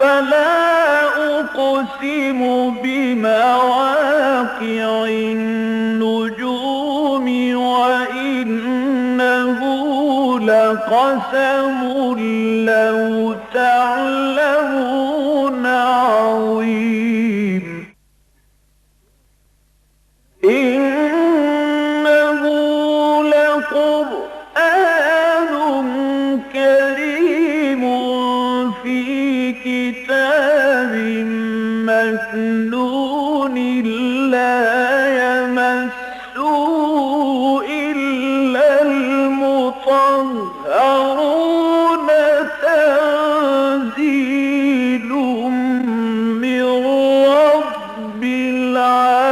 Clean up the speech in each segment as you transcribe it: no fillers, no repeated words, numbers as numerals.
فلا أقسم بمواقع النجوم وإنه لقسم لو تعلمون عظيم إنه لقرآن كريم في كتاب مكنون لا يمسه إلا المطهرون تنزيل من رب العالمين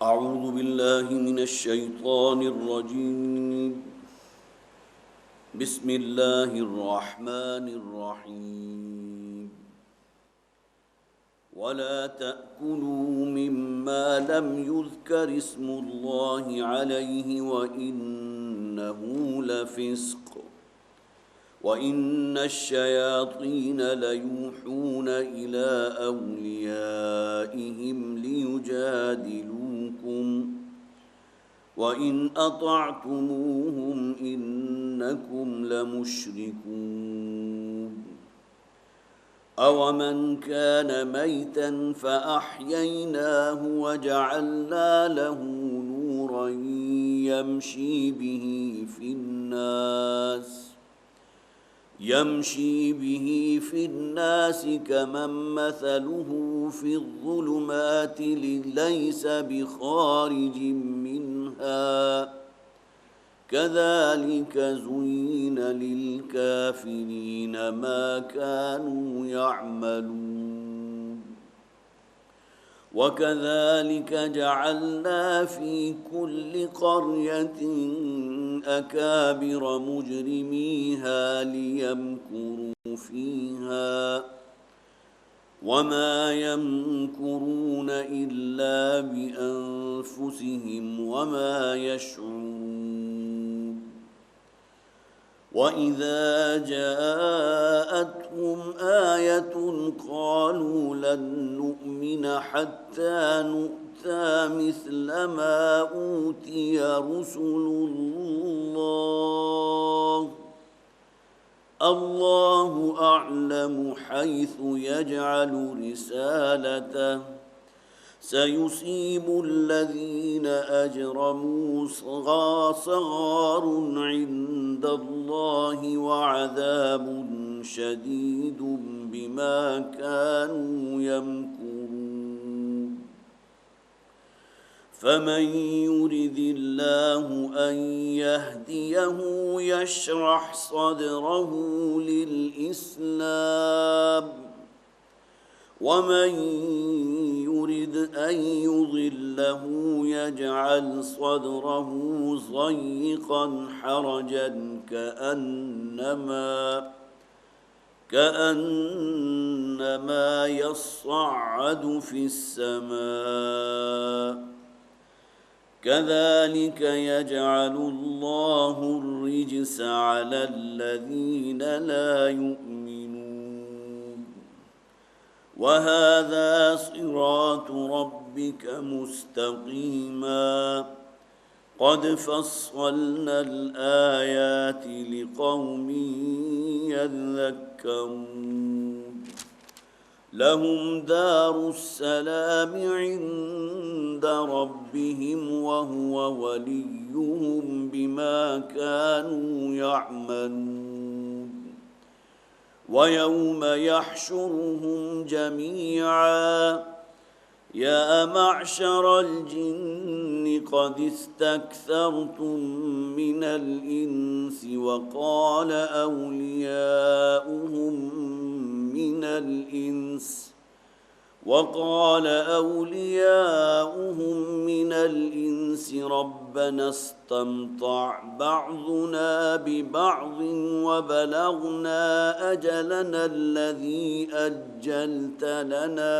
أعوذ بالله من الشيطان الرجيم بسم الله الرحمن الرحيم ولا تأكلوا مما لم يذكر اسم الله عليه وإنه لفسق وإن الشياطين ليوحون إلى أوليائهم ليجادلوكم وإن أطعتموهم إنكم لمشركون أومن كان ميتا فأحييناه وجعلنا له نورا يمشي به في الناس كمن مثله في الظلمات ليس بخارج منها كذلك زين للكافرين ما كانوا يعملون وكذلك جعلنا في كل قرية أكابر مجرميها ليمكروا فيها وما يمكرون إلا بأنفسهم وما يشعرون وإذا جاءتهم آية قالوا لن نؤمن حتى نؤتى مثل ما أوتي رسل الله أعلم حيث يجعل رسالته سيصيب الذين أجرموا صغار عند الله وعذاب شديد بما كانوا يمكرون فمن يرد الله أن يهديه يشرح صدره للإسلام ومن يرد أن يضله يجعل صدره ضيقا حرجا كأنما يصعد في السماء كذلك يجعل الله الرجس على الذين لا يؤمنون وهذا صراط ربك مستقيما قد فصلنا الآيات لقوم يذكرون لهم دار السلام عند ربهم وهو وليهم بما كانوا يعملون ويوم يحشرهم جميعا يا معشر الجن قد استكثرتم من الإنس وقال أولياؤهم من الإنس وقال أولياؤهم من الإنس ربنا استمتع بعضنا ببعض وبلغنا أجلنا الذي أجلت لنا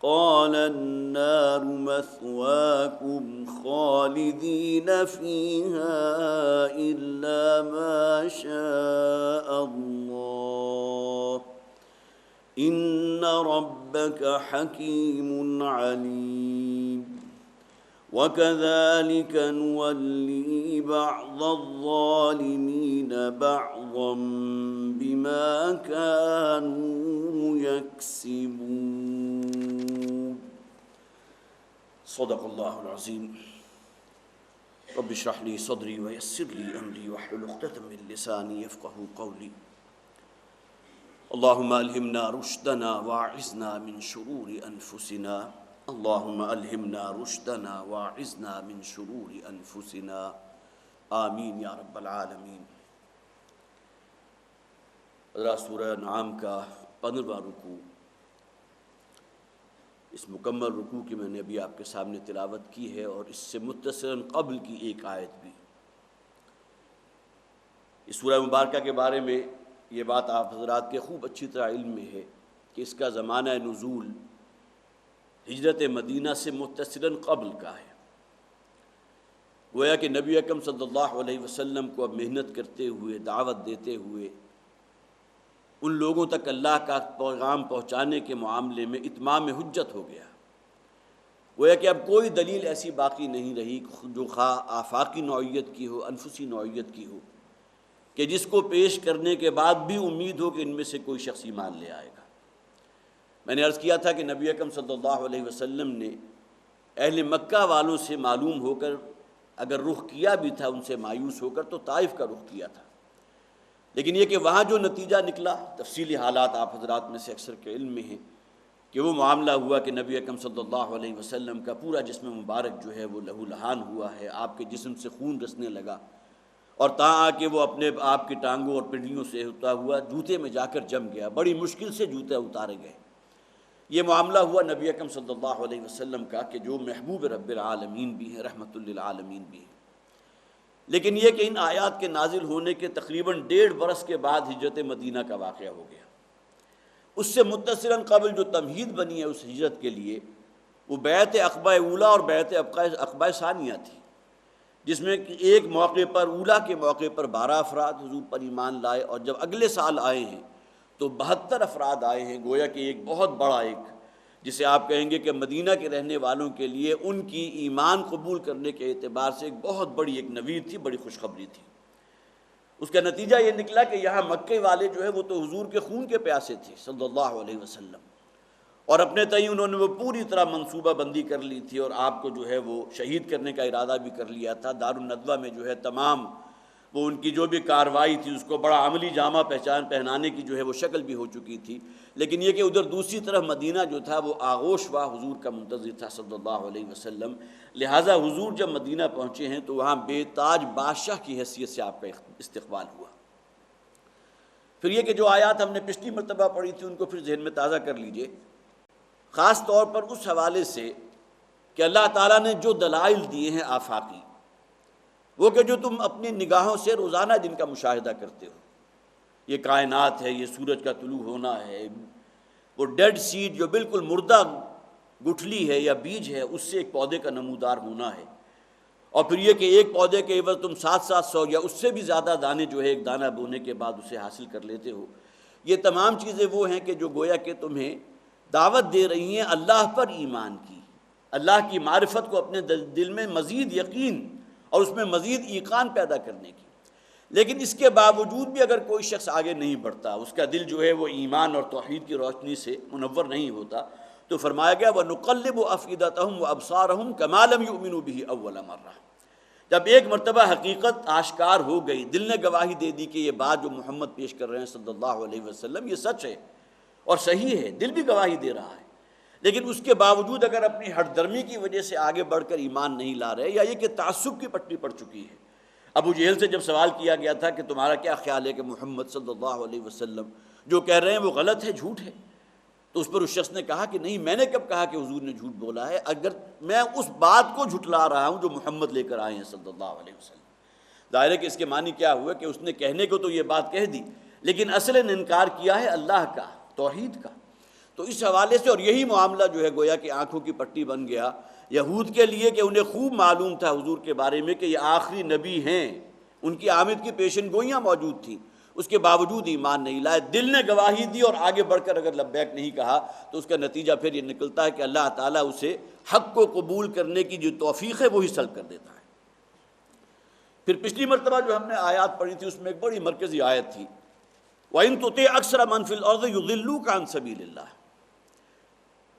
قال النار مثواكم خالدين فيها إلا ما شاء الله إن ربك حكيم عليم وكذلك نولي بعض الظالمين بعضا بما كانوا يكسبون صدق الله العظيم رب اشرح لي صدري ويسر لي أمري واحلل عقدة من لساني يفقهوا قولي اللهم ألهمنا رشدنا واعذنا من شرور أنفسنا اللهم ألهمنا رشدنا واعذنا من شرور أنفسنا آمین یا رب العالمین۔ حضرات سورہ انعام کا 15واں رکوع، اس مکمل رکوع کی میں نے ابھی آپ کے سامنے تلاوت کی ہے، اور اس سے متصلاً قبل کی ایک آیت بھی۔ اس سورہ مبارکہ کے بارے میں یہ بات آپ حضرات کے خوب اچھی طرح علم میں ہے کہ اس کا زمانہ نزول ہجرت مدینہ سے متصلاً قبل کا ہے۔ گویا کہ نبی اکرم صلی اللہ علیہ وسلم کو اب محنت کرتے ہوئے، دعوت دیتے ہوئے ان لوگوں تک اللہ کا پیغام پہنچانے کے معاملے میں اتمام حجت ہو گیا۔ گویا کہ اب کوئی دلیل ایسی باقی نہیں رہی جو خواہ آفاقی نوعیت کی ہو، انفسی نوعیت کی ہو، کہ جس کو پیش کرنے کے بعد بھی امید ہو کہ ان میں سے کوئی شخص ایمان لے آئے گا۔ میں نے عرض کیا تھا کہ نبی اکرم صلی اللہ علیہ وسلم نے اہل مکہ والوں سے معلوم ہو کر اگر رخ کیا بھی تھا، ان سے مایوس ہو کر، تو طائف کا رخ کیا تھا، لیکن یہ کہ وہاں جو نتیجہ نکلا، تفصیلی حالات آپ حضرات میں سے اکثر کے علم میں ہیں کہ وہ معاملہ ہوا کہ نبی اکرم صلی اللہ علیہ وسلم کا پورا جسم مبارک جو ہے وہ لہو لہان ہوا ہے، آپ کے جسم سے خون رسنے لگا، اور تاں آ کے وہ اپنے آپ کی ٹانگوں اور پنڈلیوں سے ہوتا ہوا جوتے میں جا کر جم گیا، بڑی مشکل سے جوتے اتارے گئے۔ یہ معاملہ ہوا نبی اکرم صلی اللہ علیہ وسلم کا کہ جو محبوب رب العالمین بھی ہیں، رحمت للعالمین بھی ہیں، لیکن یہ کہ ان آیات کے نازل ہونے کے تقریباً 1.5 برس کے بعد ہجرت مدینہ کا واقعہ ہو گیا۔ اس سے متصلاً قبل جو تمہید بنی ہے اس ہجرت کے لیے، وہ بیعت عقبہ اولیٰ اور بیعت عقبہ ثانیہ تھی، جس میں ایک موقع پر، اولیٰ کے موقع پر 12 افراد حضور پر ایمان لائے، اور جب اگلے سال آئے ہیں تو 72 افراد آئے ہیں۔ گویا کہ ایک بہت بڑا، ایک جسے آپ کہیں گے کہ مدینہ کے رہنے والوں کے لیے ان کی ایمان قبول کرنے کے اعتبار سے ایک بہت بڑی ایک نوید تھی، بڑی خوشخبری تھی۔ اس کا نتیجہ یہ نکلا کہ یہاں مکے والے جو ہے وہ تو حضور کے خون کے پیاسے تھے صلی اللہ علیہ وسلم، اور اپنے تئیں انہوں نے وہ پوری طرح منصوبہ بندی کر لی تھی، اور آپ کو جو ہے وہ شہید کرنے کا ارادہ بھی کر لیا تھا۔ دارالندوہ میں جو ہے تمام وہ ان کی جو بھی کارروائی تھی اس کو بڑا عملی جامہ پہنانے کی جو ہے وہ شکل بھی ہو چکی تھی، لیکن یہ کہ ادھر دوسری طرف مدینہ جو تھا وہ آغوش و حضور کا منتظر تھا صلی اللہ علیہ وسلم، لہٰذا حضور جب مدینہ پہنچے ہیں تو وہاں بے تاج بادشاہ کی حیثیت سے آپ کا استقبال ہوا۔ پھر یہ کہ جو آیات ہم نے پچھلی مرتبہ پڑھی تھی ان کو پھر ذہن میں تازہ کر لیجئے، خاص طور پر اس حوالے سے کہ اللہ تعالیٰ نے جو دلائل دیے ہیں آفاقی، وہ کہ جو تم اپنی نگاہوں سے روزانہ جن کا مشاہدہ کرتے ہو، یہ کائنات ہے، یہ سورج کا طلوع ہونا ہے، وہ ڈیڈ سیڈ جو بالکل مردہ گٹھلی ہے یا بیج ہے اس سے ایک پودے کا نمودار ہونا ہے، اور پھر یہ کہ ایک پودے کے عوض تم 700 یا اس سے بھی زیادہ دانے جو ہے ایک دانہ بونے کے بعد اسے حاصل کر لیتے ہو۔ یہ تمام چیزیں وہ ہیں کہ جو گویا کہ تمہیں دعوت دے رہی ہیں اللہ پر ایمان کی، اللہ کی معرفت کو اپنے دل میں مزید یقین اور اس میں مزید ایقان پیدا کرنے کی۔ لیکن اس کے باوجود بھی اگر کوئی شخص آگے نہیں بڑھتا، اس کا دل جو ہے وہ ایمان اور توحید کی روشنی سے منور نہیں ہوتا، تو فرمایا گیا وَنُقَلِّبُ أَفْئِدَتَهُمْ وَأَبْصَارَهُمْ كَمَا لَمْ يُؤْمِنُوا بِهِ أَوَّلَ مَرَّةٍ۔ جب ایک مرتبہ حقیقت آشکار ہو گئی، دل نے گواہی دے دی کہ یہ بات جو محمد پیش کر رہے ہیں صلی اللہ علیہ وسلم یہ سچ ہے اور صحیح ہے، دل بھی گواہی دے رہا ہے، لیکن اس کے باوجود اگر اپنی ہٹ درمی کی وجہ سے آگے بڑھ کر ایمان نہیں لا رہے، یا یہ کہ تعصب کی پٹی پڑ چکی ہے۔ ابو جہل سے جب سوال کیا گیا تھا کہ تمہارا کیا خیال ہے کہ محمد صلی اللہ علیہ وسلم جو کہہ رہے ہیں وہ غلط ہے، جھوٹ ہے، تو اس پر اس شخص نے کہا کہ نہیں، میں نے کب کہا کہ حضور نے جھوٹ بولا ہے، اگر میں اس بات کو جھٹلا رہا ہوں جو محمد لے کر آئے ہیں صلی اللہ علیہ وسلم۔ ظاہر ہے کہ اس کے معنی کیا ہوا کہ اس نے کہنے کو تو یہ بات کہہ دی، لیکن اصل انکار کیا ہے اللہ کا، توحید کا۔ تو اس حوالے سے، اور یہی معاملہ جو ہے گویا کہ آنکھوں کی پٹی بن گیا یہود کے لیے، کہ انہیں خوب معلوم تھا حضور کے بارے میں کہ یہ آخری نبی ہیں، ان کی آمد کی پیشن گوئیاں موجود تھیں، اس کے باوجود ایمان نہیں لائے۔ دل نے گواہی دی اور آگے بڑھ کر اگر لبیک نہیں کہا تو اس کا نتیجہ پھر یہ نکلتا ہے کہ اللہ تعالیٰ اسے حق کو قبول کرنے کی جو توفیق ہے وہی سلب کر دیتا ہے۔ پھر پچھلی مرتبہ جو ہم نے آیات پڑھی تھی اس میں ایک بڑی مرکزی آیت تھی، وَإِن تُطِعْ أَكْثَرَ مَنْ فِي الْأَرْضِ يُضِلُّوكَ عَنْ سَبِيلِ اللَّهِ۔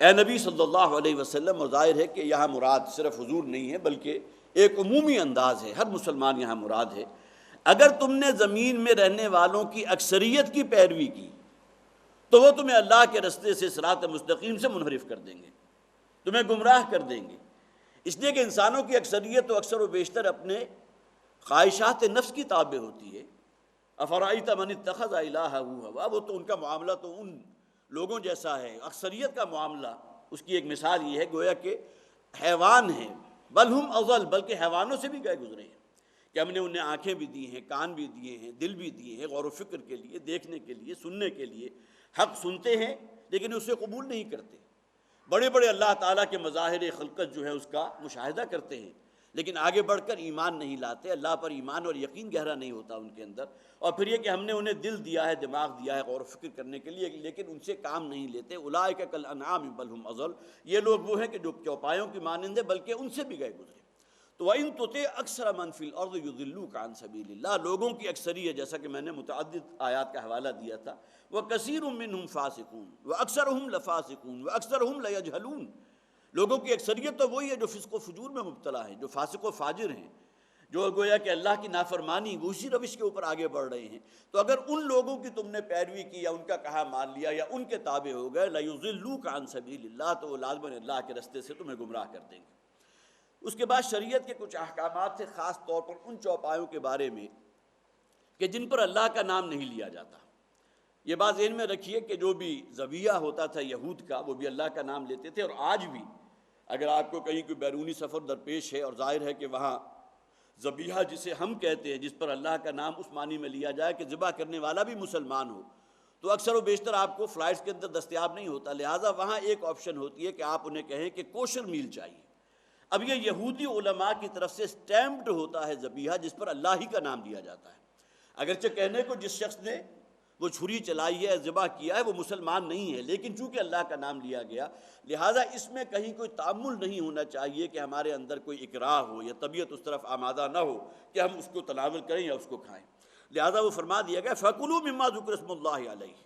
اے نبی صلی اللہ علیہ وسلم، اور ظاہر ہے کہ یہاں مراد صرف حضور نہیں ہے بلکہ ایک عمومی انداز ہے، ہر مسلمان یہاں مراد ہے، اگر تم نے زمین میں رہنے والوں کی اکثریت کی پیروی کی تو وہ تمہیں اللہ کے رستے سے، صراط مستقیم سے منحرف کر دیں گے، تمہیں گمراہ کر دیں گے۔ اس لیے کہ انسانوں کی اکثریت تو اکثر و بیشتر اپنے خواہشات نفس کی تابع ہوتی ہے۔ افرأیت من اتخذ الہہ ہوا، وہ تو ان کا معاملہ تو ان لوگوں جیسا ہے، اکثریت کا معاملہ۔ اس کی ایک مثال یہ ہے گویا کہ حیوان ہیں، بل ہم اضل، بلکہ حیوانوں سے بھی گئے گزرے ہیں، کہ ہم نے انہیں آنکھیں بھی دی ہیں، کان بھی دیے ہیں، دل بھی دیے ہیں، غور و فکر کے لیے، دیکھنے کے لیے، سننے کے لیے۔ حق سنتے ہیں لیکن اسے قبول نہیں کرتے، بڑے بڑے اللہ تعالیٰ کے مظاہر خلقت جو ہے اس کا مشاہدہ کرتے ہیں، لیکن آگے بڑھ کر ایمان نہیں لاتے، اللہ پر ایمان اور یقین گہرا نہیں ہوتا ان کے اندر۔ اور پھر یہ کہ ہم نے انہیں دل دیا ہے، دماغ دیا ہے غور و فکر کرنے کے لیے، لیکن ان سے کام نہیں لیتے۔ اولئک کالانعام بل ہم اضل، یہ لوگ وہ ہیں کہ جو چوپایوں کی مانند ہیں بلکہ ان سے بھی گئے گزرے۔ تو وَإِن تُطِعْ أَكْثَرَ مَنْ فِي الْأَرْضِ يُضِلُّوكَ عَنْ سَبِيلِ اللَّهِ، لوگوں کی اکثریت، جیسا کہ میں نے متعدد آیات کا حوالہ دیا تھا، وَكَثِيرٌ مِّنْهُمْ فَاسِقُونَ وَأَكْثَرُهُمْ لَفَاسِقُونَ وَأَكْثَرُهُمْ لَيَجْهَلُونَ، لوگوں کی اکثریت تو وہی ہے جو فسق و فجور میں مبتلا ہے، جو فاسق و فاجر ہیں، جو گویا کہ اللہ کی نافرمانی اسی روش کے اوپر آگے بڑھ رہے ہیں۔ تو اگر ان لوگوں کی تم نے پیروی کی یا ان کا کہا مان لیا یا ان کے تابع ہو گئے، لَيُضِلُّوكَ عَنْ سَبِيلِ اللَّهِ، تو وہ لازماً اللہ کے رستے سے تمہیں گمراہ کر دیں گے۔ اس کے بعد شریعت کے کچھ احکامات تھے، خاص طور پر ان چوپایوں کے بارے میں کہ جن پر اللہ کا نام نہیں لیا جاتا۔ یہ بات ذہن میں رکھیے کہ جو بھی ذبیحہ ہوتا تھا یہود کا، وہ بھی اللہ کا نام لیتے تھے، اور آج بھی اگر آپ کو کہیں کوئی بیرونی سفر درپیش ہے اور ظاہر ہے کہ وہاں ذبیحہ جسے ہم کہتے ہیں، جس پر اللہ کا نام اس معنی میں لیا جائے کہ ذبح کرنے والا بھی مسلمان ہو، تو اکثر و بیشتر آپ کو فلائٹس کے اندر دستیاب نہیں ہوتا، لہٰذا وہاں ایک آپشن ہوتی ہے کہ آپ انہیں کہیں کہ کوشر میل چاہیے۔ اب یہ یہودی علماء کی طرف سے سٹیمپڈ ہوتا ہے ذبیحہ، جس پر اللہ ہی کا نام لیا جاتا ہے، اگرچہ کہنے کو جس شخص نے وہ چھری چلائی ہے، ذبح کیا ہے، وہ مسلمان نہیں ہے، لیکن چونکہ اللہ کا نام لیا گیا لہٰذا اس میں کہیں کوئی تعامل نہیں ہونا چاہیے کہ ہمارے اندر کوئی اکراہ ہو یا طبیعت اس طرف آمادہ نہ ہو کہ ہم اس کو تناول کریں یا اس کو کھائیں۔ لہٰذا وہ فرما دیا گیا فَكُلُوا مِمَّا ذُكِرَ اسْمُ اللَّهِ عَلَيْهِ،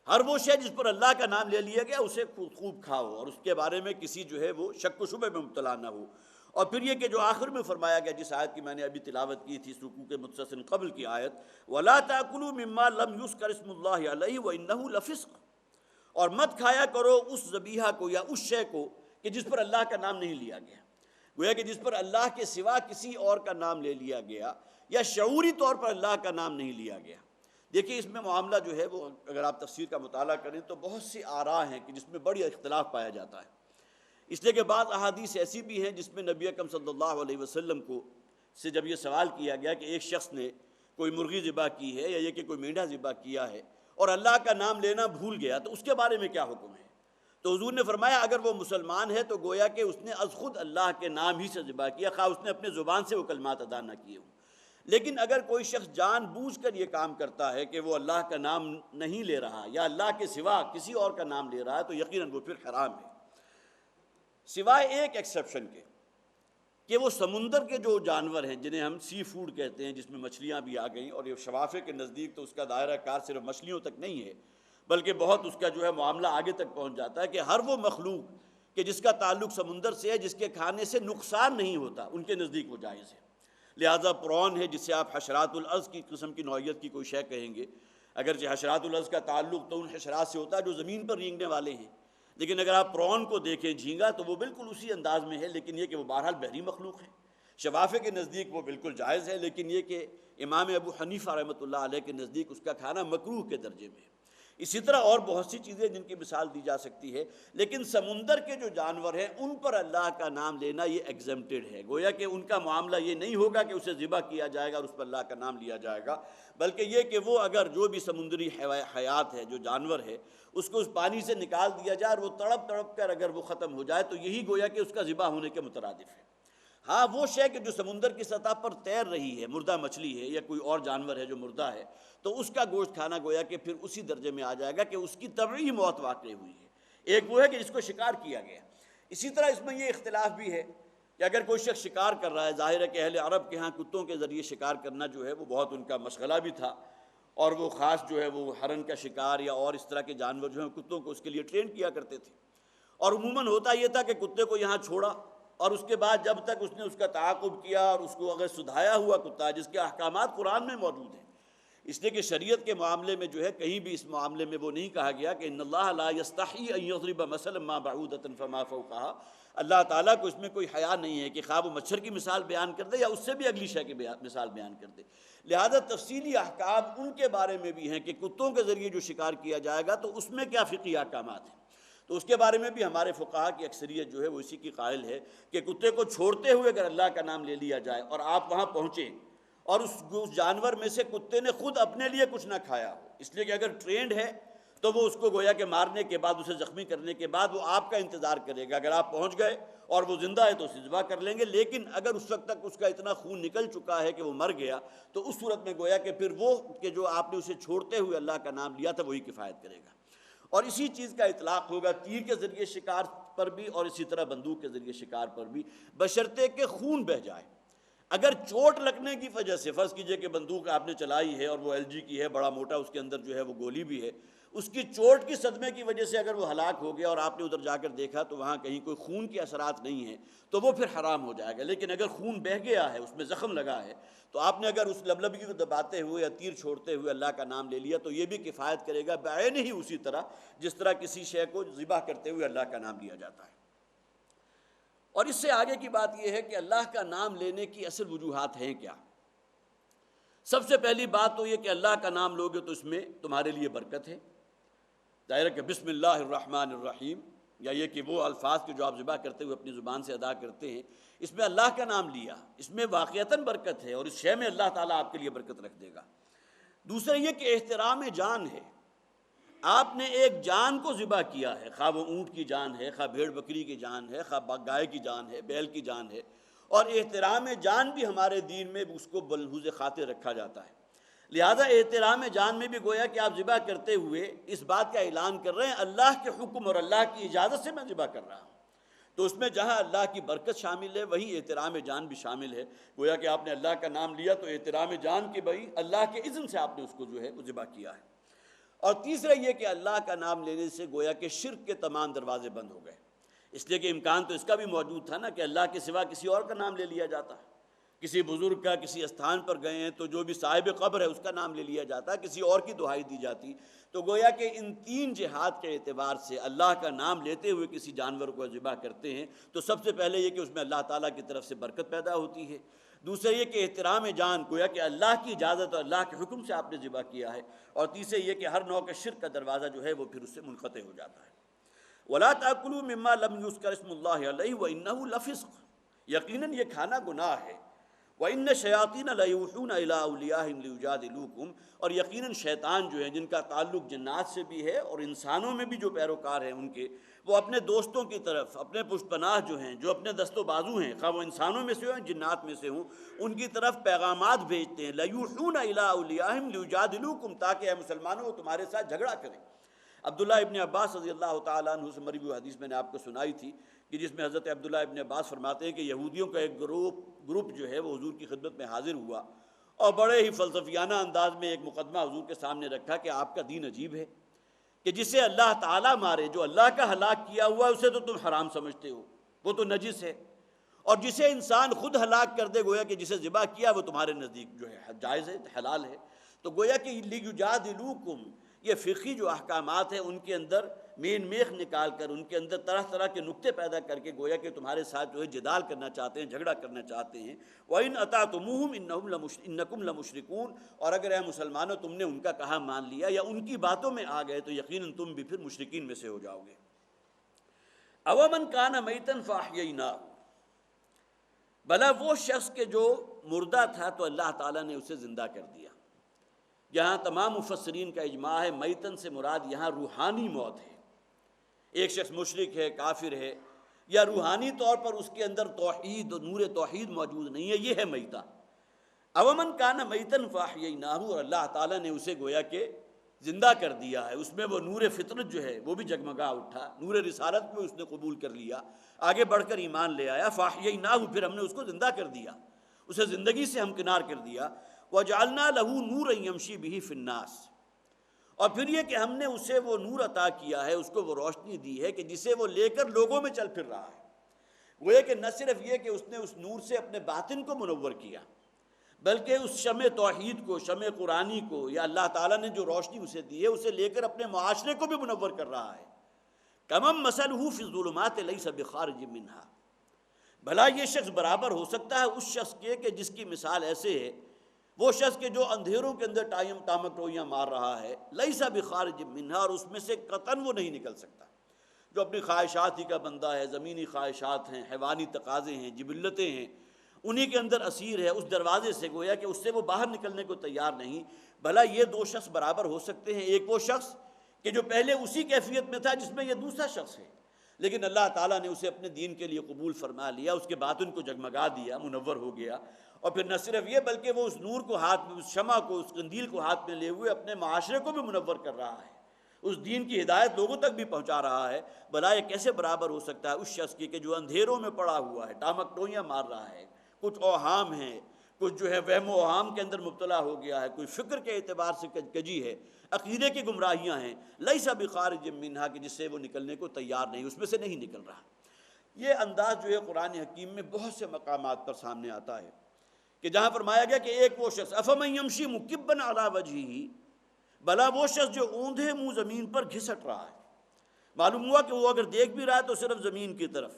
ہر وہ شے جس پر اللہ کا نام لے لیا گیا اسے خوب کھاؤ، اور اس کے بارے میں کسی جو ہے وہ شک و شبہ میں مبتلا نہ ہو۔ اور پھر یہ کہ جو آخر میں فرمایا گیا، جس آیت کی میں نے ابھی تلاوت کی تھی رکوع کے متصل قبل کی آیت، وَلَا تَأْكُلُوا مِمَّا لَمْ يُذْكَرِ اسْمُ اللَّهِ عَلَيْهِ وَإِنَّهُ لَفِسْقٌ، اور مت کھایا کرو اس ذبیحہ کو یا اس شے کو کہ جس پر اللہ کا نام نہیں لیا گیا، گویا کہ جس پر اللہ کے سوا کسی اور کا نام لے لیا گیا یا شعوری طور پر اللہ کا نام نہیں لیا گیا۔ دیکھیے اس میں معاملہ جو ہے وہ اگر آپ تفسیر کا مطالعہ کریں تو بہت سی آراء ہیں کہ جس میں بڑی اختلاف پایا جاتا ہے، اس لیے کہ بعض احادیث ایسی بھی ہیں جس میں نبی اکرم صلی اللہ علیہ وسلم کو سے جب یہ سوال کیا گیا کہ ایک شخص نے کوئی مرغی ذبح کی ہے یا یہ کہ کوئی مینڈھا ذبح کیا ہے اور اللہ کا نام لینا بھول گیا تو اس کے بارے میں کیا حکم ہے، تو حضور نے فرمایا اگر وہ مسلمان ہے تو گویا کہ اس نے از خود اللہ کے نام ہی سے ذبح کیا، خواہ اس نے اپنے زبان سے وہ کلمات ادا نہ کیے ہوں۔ لیکن اگر کوئی شخص جان بوجھ کر یہ کام کرتا ہے کہ وہ اللہ کا نام نہیں لے رہا یا اللہ کے سوا کسی اور کا نام لے رہا ہے تو یقیناً وہ پھر حرام ہے، سوائے ایک ایکسیپشن کے کہ وہ سمندر کے جو جانور ہیں جنہیں ہم سی فوڈ کہتے ہیں، جس میں مچھلیاں بھی آ گئیں، اور یہ شفافے کے نزدیک تو اس کا دائرہ کار صرف مچھلیوں تک نہیں ہے بلکہ بہت اس کا جو ہے معاملہ آگے تک پہنچ جاتا ہے کہ ہر وہ مخلوق کہ جس کا تعلق سمندر سے ہے، جس کے کھانے سے نقصان نہیں ہوتا، ان کے نزدیک وہ جائز ہے۔ لہٰذا پرون ہے جسے آپ حشرات الارض کی قسم کی نوعیت کی کوئی شے کہیں گے، اگرچہ حشرات الارض کا تعلق تو ان حشرات سے ہوتا ہے جو زمین پر رینگنے والے ہیں، لیکن اگر آپ پرون کو دیکھیں، جھینگا، تو وہ بالکل اسی انداز میں ہے، لیکن یہ کہ وہ بہرحال بحری مخلوق ہے۔ شفافے کے نزدیک وہ بالکل جائز ہے، لیکن یہ کہ امام ابو حنیفہ رحمۃ اللہ علیہ کے نزدیک اس کا کھانا مکروہ کے درجے میں ہے۔ اسی طرح اور بہت سی چیزیں جن کی مثال دی جا سکتی ہے، لیکن سمندر کے جو جانور ہیں ان پر اللہ کا نام لینا یہ ایگزمپٹڈ ہے، گویا کہ ان کا معاملہ یہ نہیں ہوگا کہ اسے ذبح کیا جائے گا اور اس پر اللہ کا نام لیا جائے گا، بلکہ یہ کہ وہ اگر جو بھی سمندری حیات ہے، جو جانور ہے، اس کو اس پانی سے نکال دیا جائے اور وہ تڑپ تڑپ کر اگر وہ ختم ہو جائے تو یہی گویا کہ اس کا ذبح ہونے کے مترادف ہے۔ ہاں وہ شے کہ جو سمندر کی سطح پر تیر رہی ہے، مردہ مچھلی ہے یا کوئی اور جانور ہے جو مردہ ہے، تو اس کا گوشت کھانا گویا کہ پھر اسی درجے میں آ جائے گا کہ اس کی طبعی موت واقع ہوئی ہے۔ ایک وہ ہے کہ جس کو شکار کیا گیا۔ اسی طرح اس میں یہ اختلاف بھی ہے کہ اگر کوئی شخص شکار کر رہا ہے، ظاہر ہے کہ اہل عرب کے ہاں کتوں کے ذریعے شکار کرنا جو ہے وہ بہت ان کا مشغلہ بھی تھا، اور وہ خاص جو ہے وہ ہرن کا شکار یا اور اس طرح کے جانور جو ہیں کتوں کو اس کے لیے ٹرین کیا کرتے تھے، اور عموماً ہوتا یہ تھا کہ کتے کو یہاں چھوڑا اور اس کے بعد جب تک اس نے اس کا تعاقب کیا اور اس کو اگر سدھایا ہوا کتا ہے، جس کے احکامات قرآن میں موجود ہیں، اس لیے کہ شریعت کے معاملے میں جو ہے کہیں بھی اس معاملے میں وہ نہیں کہا گیا کہ ان اللہ لا یستحی ان یضرب مثلا ما بعودۃ فما فوقها، اللہ تعالیٰ کو اس میں کوئی حیا نہیں ہے کہ خواہ وہ مچھر کی مثال بیان کر دے یا اس سے بھی اگلی شے کی مثال بیان کر دے۔ لہذا تفصیلی احکام ان کے بارے میں بھی ہیں کہ کتوں کے ذریعے جو شکار کیا جائے گا تو اس میں کیا فقہی احکامات ہیں، تو اس کے بارے میں بھی ہمارے فقہا کی اکثریت جو ہے وہ اسی کی قائل ہے کہ کتے کو چھوڑتے ہوئے اگر اللہ کا نام لے لیا جائے اور آپ وہاں پہنچیں اور اس جانور میں سے کتے نے خود اپنے لیے کچھ نہ کھایا ہو، اس لیے کہ اگر ٹرینڈ ہے تو وہ اس کو گویا کہ مارنے کے بعد، اسے زخمی کرنے کے بعد وہ آپ کا انتظار کرے گا، اگر آپ پہنچ گئے اور وہ زندہ ہے تو اسے ذبح کر لیں گے، لیکن اگر اس وقت تک اس کا اتنا خون نکل چکا ہے کہ وہ مر گیا تو اس صورت میں گویا کہ پھر وہ کہ جو آپ نے اسے چھوڑتے ہوئے اللہ کا نام لیا تھا وہی کفایت کرے گا۔ اور اسی چیز کا اطلاق ہوگا تیر کے ذریعے شکار پر بھی اور اسی طرح بندوق کے ذریعے شکار پر بھی، بشرطے کہ خون بہہ جائے۔ اگر چوٹ لگنے کی وجہ سے، فرض کیجئے کہ بندوق آپ نے چلائی ہے اور وہ LG کی ہے، بڑا موٹا اس کے اندر جو ہے وہ گولی بھی ہے، اس کی چوٹ کی صدمے کی وجہ سے اگر وہ ہلاک ہو گیا اور آپ نے ادھر جا کر دیکھا تو وہاں کہیں کوئی خون کے اثرات نہیں ہیں تو وہ پھر حرام ہو جائے گا، لیکن اگر خون بہہ گیا ہے، اس میں زخم لگا ہے، تو آپ نے اگر اس لبلبی کو دباتے ہوئے یا تیر چھوڑتے ہوئے اللہ کا نام لے لیا تو یہ بھی کفایت کرے گا بعین ہی اسی طرح جس طرح کسی شے کو ذبح کرتے ہوئے اللہ کا نام لیا جاتا ہے۔ اور اس سے آگے کی بات یہ ہے کہ اللہ کا نام لینے کی اصل وجوہات ہیں کیا؟ سب سے پہلی بات تو یہ کہ اللہ کا نام لوگے تو اس میں تمہارے لیے برکت ہے، ظاہر ہے کہ بسم اللہ الرحمن الرحیم، یا یہ کہ وہ الفاظ کے جو آپ ذبح کرتے ہوئے اپنی زبان سے ادا کرتے ہیں، اس میں اللہ کا نام لیا، اس میں واقعتاً برکت ہے اور اس شے میں اللہ تعالیٰ آپ کے لیے برکت رکھ دے گا۔ دوسرا یہ کہ احترام جان ہے، آپ نے ایک جان کو ذبح کیا ہے، خواہ وہ اونٹ کی جان ہے، خواہ بھیڑ بکری کی جان ہے، خواہ گائے کی جان ہے، بیل کی جان ہے، اور احترام جان بھی ہمارے دین میں اس کو ملحوظ خاطر رکھا جاتا ہے۔ لہذا احترام جان میں بھی گویا کہ آپ ذبح کرتے ہوئے اس بات کا اعلان کر رہے ہیں اللہ کے حکم اور اللہ کی اجازت سے میں ذبح کر رہا ہوں، تو اس میں جہاں اللہ کی برکت شامل ہے وہیں احترام جان بھی شامل ہے، گویا کہ آپ نے اللہ کا نام لیا تو احترام جان کے بھائی اللہ کے اذن سے آپ نے اس کو جو ہے وہ ذبح کیا ہے۔ اور تیسرا یہ کہ اللہ کا نام لینے سے گویا کہ شرک کے تمام دروازے بند ہو گئے، اس لیے کہ امکان تو اس کا بھی موجود تھا نا کہ اللہ کے سوا کسی اور کا نام لے لیا جاتا ہے، کسی بزرگ کا کسی استھان پر گئے ہیں تو جو بھی صاحب قبر ہے اس کا نام لے لیا جاتا، کسی اور کی دہائی دی جاتی، تو گویا کہ ان تین جہات کے اعتبار سے اللہ کا نام لیتے ہوئے کسی جانور کو ذبح کرتے ہیں تو سب سے پہلے یہ کہ اس میں اللہ تعالیٰ کی طرف سے برکت پیدا ہوتی ہے، دوسرا یہ کہ احترام جان گویا کہ اللہ کی اجازت اور اللہ کے حکم سے آپ نے ذبح کیا ہے، اور تیسرے یہ کہ ہر نوع کے شرک کا دروازہ جو ہے وہ پھر اس سے منقطع ہو جاتا ہے۔ وَلَا تَأْكُلُوا مِمَّا لَمْ يُذْكَرِ اسْمُ اللَّهِ عَلَيْهِ وَإِنَّهُ لَفِسْقٌ، یقیناً یہ کھانا گناہ ہے۔ وَإِنَّ الشَّيَاطِينَ لَيُوحُونَ إِلَىٰ أَوْلِيَائِهِمْ لِيُجَادِلُوكُمْ، اور یقیناً شیطان جو ہیں جن کا تعلق جنات سے بھی ہے اور انسانوں میں بھی جو پیروکار ہیں ان کے، وہ اپنے دوستوں کی طرف، اپنے پشت پناہ جو ہیں، جو اپنے دست و بازو ہیں، خواہ وہ انسانوں میں سے ہوں جنات میں سے ہوں، ان کی طرف پیغامات بھیجتے ہیں، لَيُوحُونَ إِلَىٰ أَوْلِيَائِهِمْ لِيُجَادِلُوكُمْ، تاکہ اے مسلمانوں وہ تمہارے ساتھ جھگڑا کریں۔ عبداللہ ابن عباس رضی اللہ تعالیٰ عنہ سے مروی ہوئی حدیث میں نے آپ کو سنائی تھی کہ جس میں حضرت عبداللہ ابن عباس فرماتے ہیں کہ یہودیوں کا ایک گروپ جو ہے وہ حضور کی خدمت میں حاضر ہوا اور بڑے ہی فلسفیانہ انداز میں ایک مقدمہ حضور کے سامنے رکھا کہ آپ کا دین عجیب ہے کہ جسے اللہ تعالیٰ مارے، جو اللہ کا ہلاک کیا ہوا ہے اسے تو تم حرام سمجھتے ہو، وہ تو نجس ہے، اور جسے انسان خود ہلاک کر دے، گویا کہ جسے ذبح کیا وہ تمہارے نزدیک جو ہے جائز ہے، حلال ہے۔ تو گویا کہ لِیُجَادِلُوکُمْ، یہ فقہی جو احکامات ہیں ان کے اندر مین میخ نکال کر ان کے اندر طرح طرح کے نکتے پیدا کر کے گویا کہ تمہارے ساتھ جو ہے جدال کرنا چاہتے ہیں، جھگڑا کرنا چاہتے ہیں۔ وَإِنْ أَطَعْتُمُوهُمْ إِنَّكُمْ لَمُشْرِكُونَ، اور اگر اے مسلمانوں تم نے ان کا کہا مان لیا یا ان کی باتوں میں آ گئے تو یقیناً تم بھی پھر مشرکین میں سے ہو جاؤ گے۔ أَوَمَنْ كَانَ مَيْتًا فَأَحْيَيْنَاهُ، بھلا وہ شخص کہ جو مردہ تھا تو اللہ تعالیٰ نے اسے زندہ کر دیا۔ یہاں تمام مفسرین کا اجماع ہے میتن سے مراد یہاں روحانی موت ہے۔ ایک شخص مشرک ہے، کافر ہے، یا روحانی طور پر اس کے اندر توحید اور نور توحید موجود نہیں ہے، یہ ہے میتہ۔ اومن کان میتن فاحییناہ، اور اللہ تعالیٰ نے اسے گویا کہ زندہ کر دیا ہے، اس میں وہ نور فطرت جو ہے وہ بھی جگمگا اٹھا، نور رسالت میں اس نے قبول کر لیا، آگے بڑھ کر ایمان لے آیا۔ فاحییناہ، پھر ہم نے اس کو زندہ کر دیا، اسے زندگی سے ہمکنار کر دیا۔ وَجَعَلْنَا لَهُ نُورًا يَمْشِي بِهِ فِي النَّاسِ، اور پھر یہ کہ ہم نے اسے وہ نور عطا کیا ہے، اس کو وہ روشنی دی ہے کہ جسے وہ لے کر لوگوں میں چل پھر رہا ہے۔ وہ یہ کہ نہ صرف یہ کہ اس نے اس نور سے اپنے باطن کو منور کیا، بلکہ اس شمع توحید کو، شمع قرآنی کو، یا اللہ تعالیٰ نے جو روشنی اسے دی ہے اسے لے کر اپنے معاشرے کو بھی منور کر رہا ہے۔ کمم مثلہ فی الظلمات لیس بخارج منہا، بھلا یہ شخص برابر ہو سکتا ہے اس شخص کے کہ جس کی مثال ایسے ہے، وہ شخص کے جو اندھیروں کے اندر ٹامک ٹوئیاں مار رہا ہے، لیسا بخارج منہا، اور اس میں سے قطعاً وہ نہیں نکل سکتا۔ جو اپنی خواہشات ہی کا بندہ ہے، زمینی خواہشات ہیں، حیوانی تقاضے ہیں، جبلتیں ہیں، انہی کے اندر اسیر ہے، اس دروازے سے گویا کہ اس سے وہ باہر نکلنے کو تیار نہیں۔ بھلا یہ دو شخص برابر ہو سکتے ہیں؟ ایک وہ شخص کہ جو پہلے اسی کیفیت میں تھا جس میں یہ دوسرا شخص ہے، لیکن اللہ تعالیٰ نے اسے اپنے دین کے لیے قبول فرما لیا، اس کے باطن کو جگمگا دیا، منور ہو گیا۔ اور پھر نہ صرف یہ بلکہ وہ اس نور کو ہاتھ میں، اس شمع کو، اس قندیل کو ہاتھ میں لے ہوئے اپنے معاشرے کو بھی منور کر رہا ہے، اس دین کی ہدایت لوگوں تک بھی پہنچا رہا ہے۔ بھلا یہ کیسے برابر ہو سکتا ہے اس شخص کی کہ جو اندھیروں میں پڑا ہوا ہے، ٹامک ٹوئیاں مار رہا ہے، کچھ اوہام ہیں، کچھ جو ہے وہم و اوہام کے اندر مبتلا ہو گیا ہے، کوئی فکر کے اعتبار سے کجی ہے، عقیدے کی گمراہیاں ہیں، لیسا بخارج منہا، کہ جس سے وہ نکلنے کو تیار نہیں، اس میں سے نہیں نکل رہا۔ یہ انداز جو ہے قرآن حکیم میں بہت سے مقامات پر سامنے آتا ہے کہ جہاں فرمایا گیا کہ ایک وہ شخص افمن یمشی مکبن علی وجہہ، بھلا وہ شخص جو اوندھے منہ زمین پر گھسٹ رہا ہے، معلوم ہوا کہ وہ اگر دیکھ بھی رہا ہے تو صرف زمین کی طرف،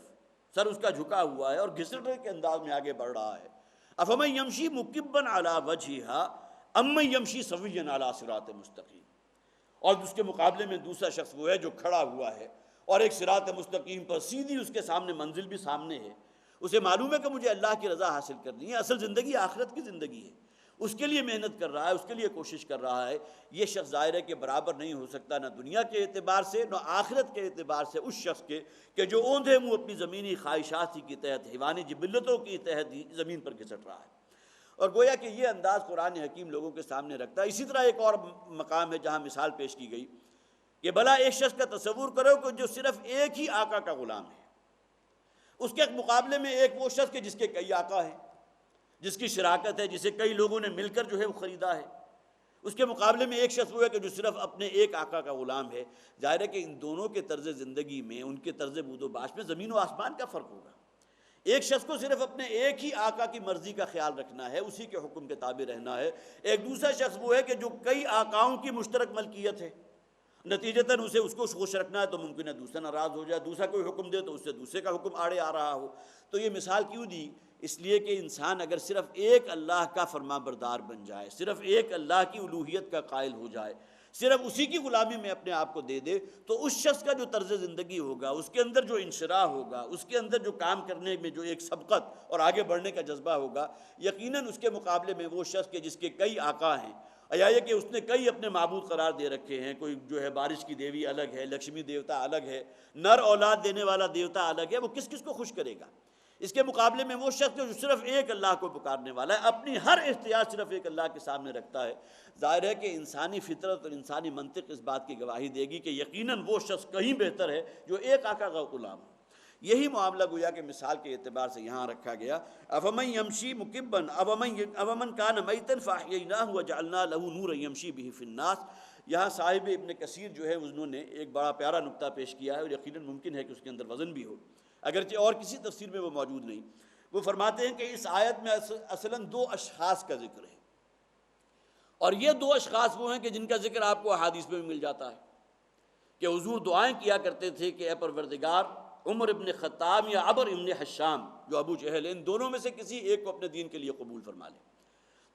سر اس کا جھکا ہوا ہے اور گھسٹنے کے انداز میں آگے بڑھ رہا ہے۔ افمن یمشی مکبن علی وجہہ امن یمشی سویا علی صراط مستقیم، اور اس کے مقابلے میں دوسرا شخص وہ ہے جو کھڑا ہوا ہے اور ایک صراط مستقیم پر سیدھی اس کے سامنے منزل بھی سامنے ہے، اسے معلوم ہے کہ مجھے اللہ کی رضا حاصل کرنی ہے، اصل زندگی آخرت کی زندگی ہے، اس کے لیے محنت کر رہا ہے، اس کے لیے کوشش کر رہا ہے۔ یہ شخص ظاہر ہے کہ برابر نہیں ہو سکتا نہ دنیا کے اعتبار سے نہ آخرت کے اعتبار سے اس شخص کے کہ جو اوندھے منہ اپنی زمینی خواہشات ہی کے تحت، حیوانی جبلتوں کی تحت زمین پر گھسٹ رہا ہے۔ اور گویا کہ یہ انداز قرآن حکیم لوگوں کے سامنے رکھتا ہے۔ اسی طرح ایک اور مقام ہے جہاں مثال پیش کی گئی کہ بھلا ایک شخص کا تصور کرو کہ جو صرف ایک ہی آقا کا غلام ہے، اس کے مقابلے میں ایک وہ شخص کے جس کے کئی آقا ہیں، جس کی شراکت ہے، جسے کئی لوگوں نے مل کر جو ہے وہ خریدا ہے، اس کے مقابلے میں ایک شخص وہ ہے کہ جو صرف اپنے ایک آقا کا غلام ہے۔ ظاہر ہے کہ ان دونوں کے طرز زندگی میں، ان کے طرز بود و باش میں زمین و آسمان کا فرق ہوگا۔ ایک شخص کو صرف اپنے ایک ہی آقا کی مرضی کا خیال رکھنا ہے، اسی کے حکم کے تابع رہنا ہے۔ ایک دوسرا شخص وہ ہے کہ جو کئی آقاؤں کی مشترک ملکیت ہے، نتیجتاً اسے اس کو خوش رکھنا ہے تو ممکن ہے دوسرا ناراض ہو جائے، دوسرا کوئی حکم دے تو اس سے دوسرے کا حکم آڑے آ رہا ہو۔ تو یہ مثال کیوں دی؟ اس لیے کہ انسان اگر صرف ایک اللہ کا فرما بردار بن جائے، صرف ایک اللہ کی الوہیت کا قائل ہو جائے، صرف اسی کی غلامی میں اپنے آپ کو دے دے، تو اس شخص کا جو طرز زندگی ہوگا، اس کے اندر جو انشراح ہوگا، اس کے اندر جو کام کرنے میں جو ایک سبقت اور آگے بڑھنے کا جذبہ ہوگا، یقیناً اس کے مقابلے میں وہ شخص کے جس کے کئی آقا ہیں، یا یہ کہ اس نے کئی اپنے معبود قرار دے رکھے ہیں، کوئی جو ہے بارش کی دیوی الگ ہے، لکشمی دیوتا الگ ہے، نر اولاد دینے والا دیوتا الگ ہے، وہ کس کس کو خوش کرے گا؟ اس کے مقابلے میں وہ شخص جو صرف ایک اللہ کو پکارنے والا ہے، اپنی ہر احتیاج صرف ایک اللہ کے سامنے رکھتا ہے، ظاہر ہے کہ انسانی فطرت اور انسانی منطق اس بات کی گواہی دے گی کہ یقیناً وہ شخص کہیں بہتر ہے جو ایک آقا کا غلام ہو۔ یہی معاملہ گویا کہ مثال کے اعتبار سے یہاں رکھا گیا۔ افمن یمشی مکبن اومن کان میتا فاحییناہ وجعلنا له نورا یمشی بہ فی الناس۔ یہاں صاحب ابن کثیر جو ہے انہوں نے ایک بڑا پیارا نقطہ پیش کیا ہے، اور یقیناً ممکن ہے کہ اس کے اندر وزن بھی ہو، اگرچہ اور کسی تفسیر میں وہ موجود نہیں۔ وہ فرماتے ہیں کہ اس آیت میں اصلاً دو اشخاص کا ذکر ہے، اور یہ دو اشخاص وہ ہیں کہ جن کا ذکر آپ کو احادیث میں بھی مل جاتا ہے کہ حضور دعائیں کیا کرتے تھے کہ اے پروردگار عمر ابن خطاب یا عبر ابن حشام جو ابو جہل ہیں، ان دونوں میں سے کسی ایک کو اپنے دین کے لیے قبول فرما لے۔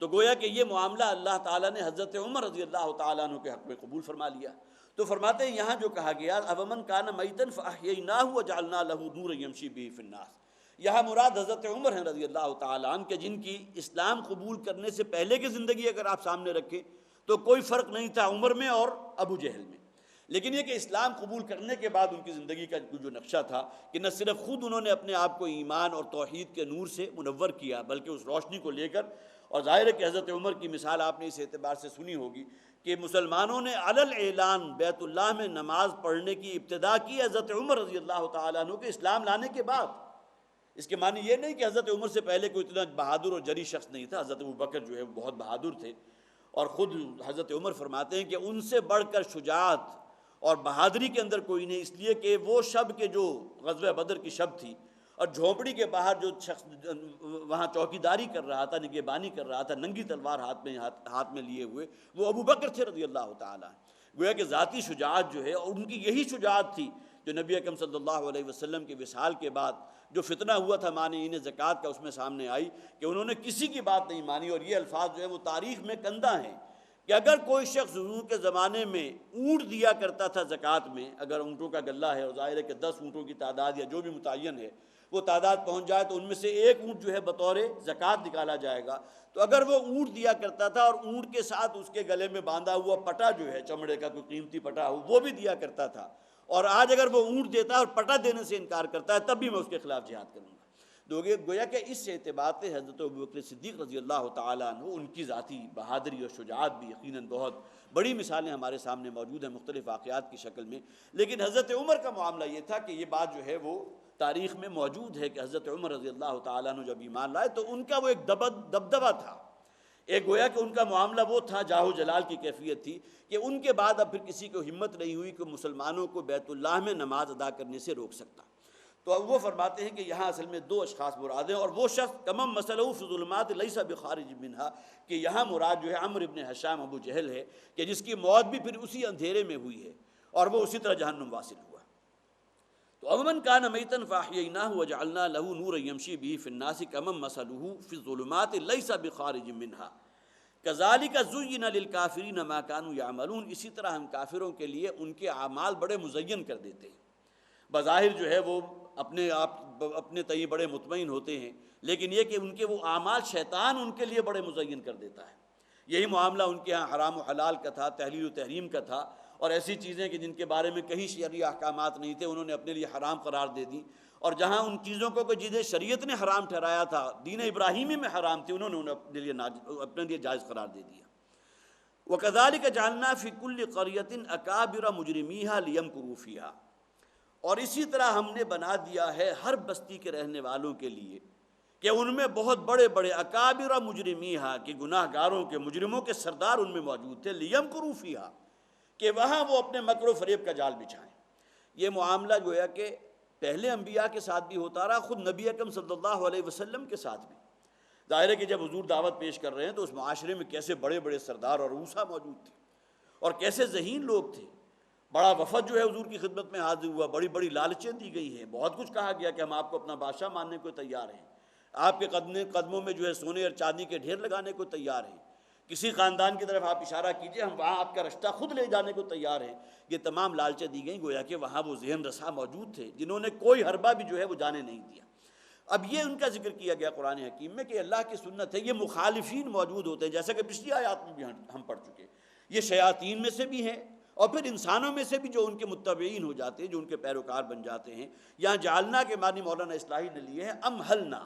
تو گویا کہ یہ معاملہ اللہ تعالیٰ نے حضرت عمر رضی اللہ تعالیٰ عنہ کے حق میں قبول فرما لیا۔ تو فرماتے ہیں یہاں جو کہا گیا اومن کان میتن فاحییناہ وجعلنا لہ نورا یمشی بہ فی الناس، یہاں مراد حضرت عمر ہیں رضی اللہ تعالیٰ عنہ، کہ جن کی اسلام قبول کرنے سے پہلے کی زندگی اگر آپ سامنے رکھیں تو کوئی فرق نہیں تھا عمر میں اور ابو جہل میں، لیکن یہ کہ اسلام قبول کرنے کے بعد ان کی زندگی کا جو نقشہ تھا کہ نہ صرف خود انہوں نے اپنے آپ کو ایمان اور توحید کے نور سے منور کیا بلکہ اس روشنی کو لے کر، اور ظاہر ہے کہ حضرت عمر کی مثال آپ نے اس اعتبار سے سنی ہوگی کہ مسلمانوں نے علی الاعلان بیت اللہ میں نماز پڑھنے کی ابتدا کی حضرت عمر رضی اللہ تعالیٰ عنہ کے اسلام لانے کے بعد۔ اس کے معنی یہ نہیں کہ حضرت عمر سے پہلے کوئی اتنا بہادر اور جری شخص نہیں تھا، حضرت ابوبکر جو ہے وہ بہت بہادر تھے، اور خود حضرت عمر فرماتے ہیں کہ ان سے بڑھ کر شجاعت اور بہادری کے اندر کوئی نہیں، اس لیے کہ وہ شب کے جو غزوہ بدر کی شب تھی اور جھونپڑی کے باہر جو شخص وہاں چوکیداری کر رہا تھا، نگہبانی کر رہا تھا، ننگی تلوار ہاتھ میں لیے ہوئے، وہ ابو بکر تھے رضی اللہ تعالیٰ۔ گویا کہ ذاتی شجاعت جو ہے، اور ان کی یہی شجاعت تھی جو نبی اکرم صلی اللہ علیہ وسلم کے وصال کے بعد جو فتنہ ہوا تھا مانعین زکوٰۃ کا، اس میں سامنے آئی کہ انہوں نے کسی کی بات نہیں مانی، اور یہ الفاظ جو ہے وہ تاریخ میں کندہ ہیں کہ اگر کوئی شخص حضور کے زمانے میں اونٹ دیا کرتا تھا زکوٰۃ میں، اگر اونٹوں کا غلہ ہے اور ظاہر ہے کہ 10 اونٹوں کی تعداد یا جو بھی متعین ہے وہ تعداد پہنچ جائے تو ان میں سے ایک اونٹ جو ہے بطور زکوٰۃ نکالا جائے گا، تو اگر وہ اونٹ دیا کرتا تھا اور اونٹ کے ساتھ اس کے گلے میں باندھا ہوا پٹا جو ہے چمڑے کا کوئی قیمتی پٹا ہو وہ بھی دیا کرتا تھا، اور آج اگر وہ اونٹ دیتا ہے اور پٹا دینے سے انکار کرتا ہے تب بھی میں اس کے خلاف جہاد کروں گا۔ گویا کہ اس اعتبار سے حضرت ابوبکر صدیق رضی اللہ تعالیٰ عنہ ان کی ذاتی بہادری اور شجاعت بھی یقیناً بہت بڑی مثالیں ہمارے سامنے موجود ہیں مختلف واقعات کی شکل میں، لیکن حضرت عمر کا معاملہ یہ تھا کہ یہ بات جو ہے وہ تاریخ میں موجود ہے کہ حضرت عمر رضی اللہ تعالیٰ عنہ جب ایمان لائے تو ان کا وہ ایک دبدبہ تھا، ایک گویا کہ ان کا معاملہ وہ تھا، جاہ و جلال کی کیفیت تھی کہ ان کے بعد اب پھر کسی کو ہمت نہیں ہوئی کہ مسلمانوں کو بیت اللہ میں نماز ادا کرنے سے روک سکتا۔ تو اب وہ فرماتے ہیں کہ یہاں اصل میں 2 اشخاص مراد ہیں، اور وہ شخص کمم مثلہ فی الظلمات لیس بخارج منہا، کہ یہاں مراد جو ہے عمرو ابن حشام ابو جہل ہے کہ جس کی موت بھی پھر اسی اندھیرے میں ہوئی ہے اور وہ اسی طرح جہنم واصل ہوا۔ تو امن کان میتن فاحییناہ وجعلنا لہ نورا یمشی بہ فی الناس کمن مثلہ فی الظلمات لیس بخارج منہا کذالک زین للکافرین ما کانوا یعملون، اسی طرح ہم کافروں کے لیے ان کے اعمال بڑے مزین کر دیتے ہیں۔ بظاہر جو ہے وہ اپنے تئیں بڑے مطمئن ہوتے ہیں، لیکن یہ کہ ان کے وہ اعمال شیطان ان کے لیے بڑے مزین کر دیتا ہے۔ یہی معاملہ ان کے ہاں حرام و حلال کا تھا، تحلیل و تحریم کا تھا، اور ایسی چیزیں کہ جن کے بارے میں کہیں شرعی احکامات نہیں تھے انہوں نے اپنے لیے حرام قرار دے دی، اور جہاں ان چیزوں کو جنہیں شریعت نے حرام ٹھہرایا تھا، دین ابراہیمی میں حرام تھی، انہوں نے اپنے لیے جائز قرار دے دیا۔ وَكَذَلِكَ جَعَلْنَا فِي كُلِّ قَرْيَةٍ أَكَابِرَ مُجْرِمِيهَا لِيَمْكُرُوا فِيهَا، اور اسی طرح ہم نے بنا دیا ہے ہر بستی کے رہنے والوں کے لیے کہ ان میں بہت بڑے بڑے اکابر مجرمیہا کہ گناہ گاروں کے، مجرموں کے سردار ان میں موجود تھے، لیمکروا فیہا کہ وہاں وہ اپنے مکر و فریب کا جال بچھائیں۔ یہ معاملہ گویا کہ پہلے انبیاء کے ساتھ بھی ہوتا رہا، خود نبی اکرم صلی اللہ علیہ وسلم کے ساتھ بھی۔ ظاہر ہے کہ جب حضور دعوت پیش کر رہے ہیں تو اس معاشرے میں کیسے بڑے بڑے سردار اور روسا موجود تھے، اور کیسے ذہین لوگ تھے۔ بڑا وفد جو ہے حضور کی خدمت میں حاضر ہوا، بڑی بڑی لالچیں دی گئی ہیں، بہت کچھ کہا گیا کہ ہم آپ کو اپنا بادشاہ ماننے کو تیار ہیں، آپ کے قدموں میں جو ہے سونے اور چاندی کے ڈھیر لگانے کو تیار ہیں، کسی خاندان کی طرف آپ اشارہ کیجئے ہم وہاں آپ کا رشتہ خود لے جانے کو تیار ہیں۔ یہ تمام لالچیں دی گئیں، گویا کہ وہاں وہ ذہن رسا موجود تھے جنہوں نے کوئی حربہ بھی جو ہے وہ جانے نہیں دیا۔ اب یہ ان کا ذکر کیا گیا قرآن حکیم میں کہ اللہ کی سنت ہے، یہ مخالفین موجود ہوتے ہیں، جیسا کہ پچھلی آیات میں بھی ہم پڑھ چکے، یہ شیاطین میں سے بھی ہیں اور پھر انسانوں میں سے بھی جو ان کے متبعین ہو جاتے ہیں، جو ان کے پیروکار بن جاتے ہیں۔ یہاں جعلنا کے معنی مولانا اصلاحی نے لیے ہیں امہلنا،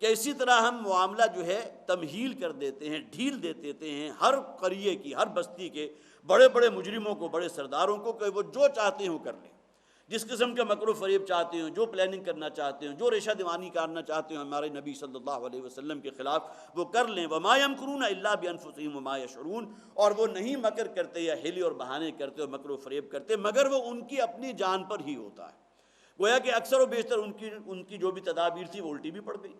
کہ اسی طرح ہم معاملہ جو ہے تمہیل کر دیتے ہیں، ڈھیل دے دیتے ہیں ہر قریے کی، ہر بستی کے بڑے بڑے مجرموں کو، بڑے سرداروں کو، کہ وہ جو چاہتے ہوں کر لیں، جس قسم کا مکر و فریب چاہتے ہوں، جو پلاننگ کرنا چاہتے ہوں، جو ریشہ دیوانی کرنا چاہتے ہوں ہمارے نبی صلی اللہ علیہ وسلم کے خلاف، وہ کر لیں۔ وما یمکرون الا بانفسہم وما یشعرون، اور وہ نہیں مکر کرتے یا ہیلی اور بہانے کرتے اور مکر و فریب کرتے مگر وہ ان کی اپنی جان پر ہی ہوتا ہے۔ گویا کہ اکثر و بیشتر ان کی جو بھی تدابیر تھی وہ الٹی بھی پڑ گئی۔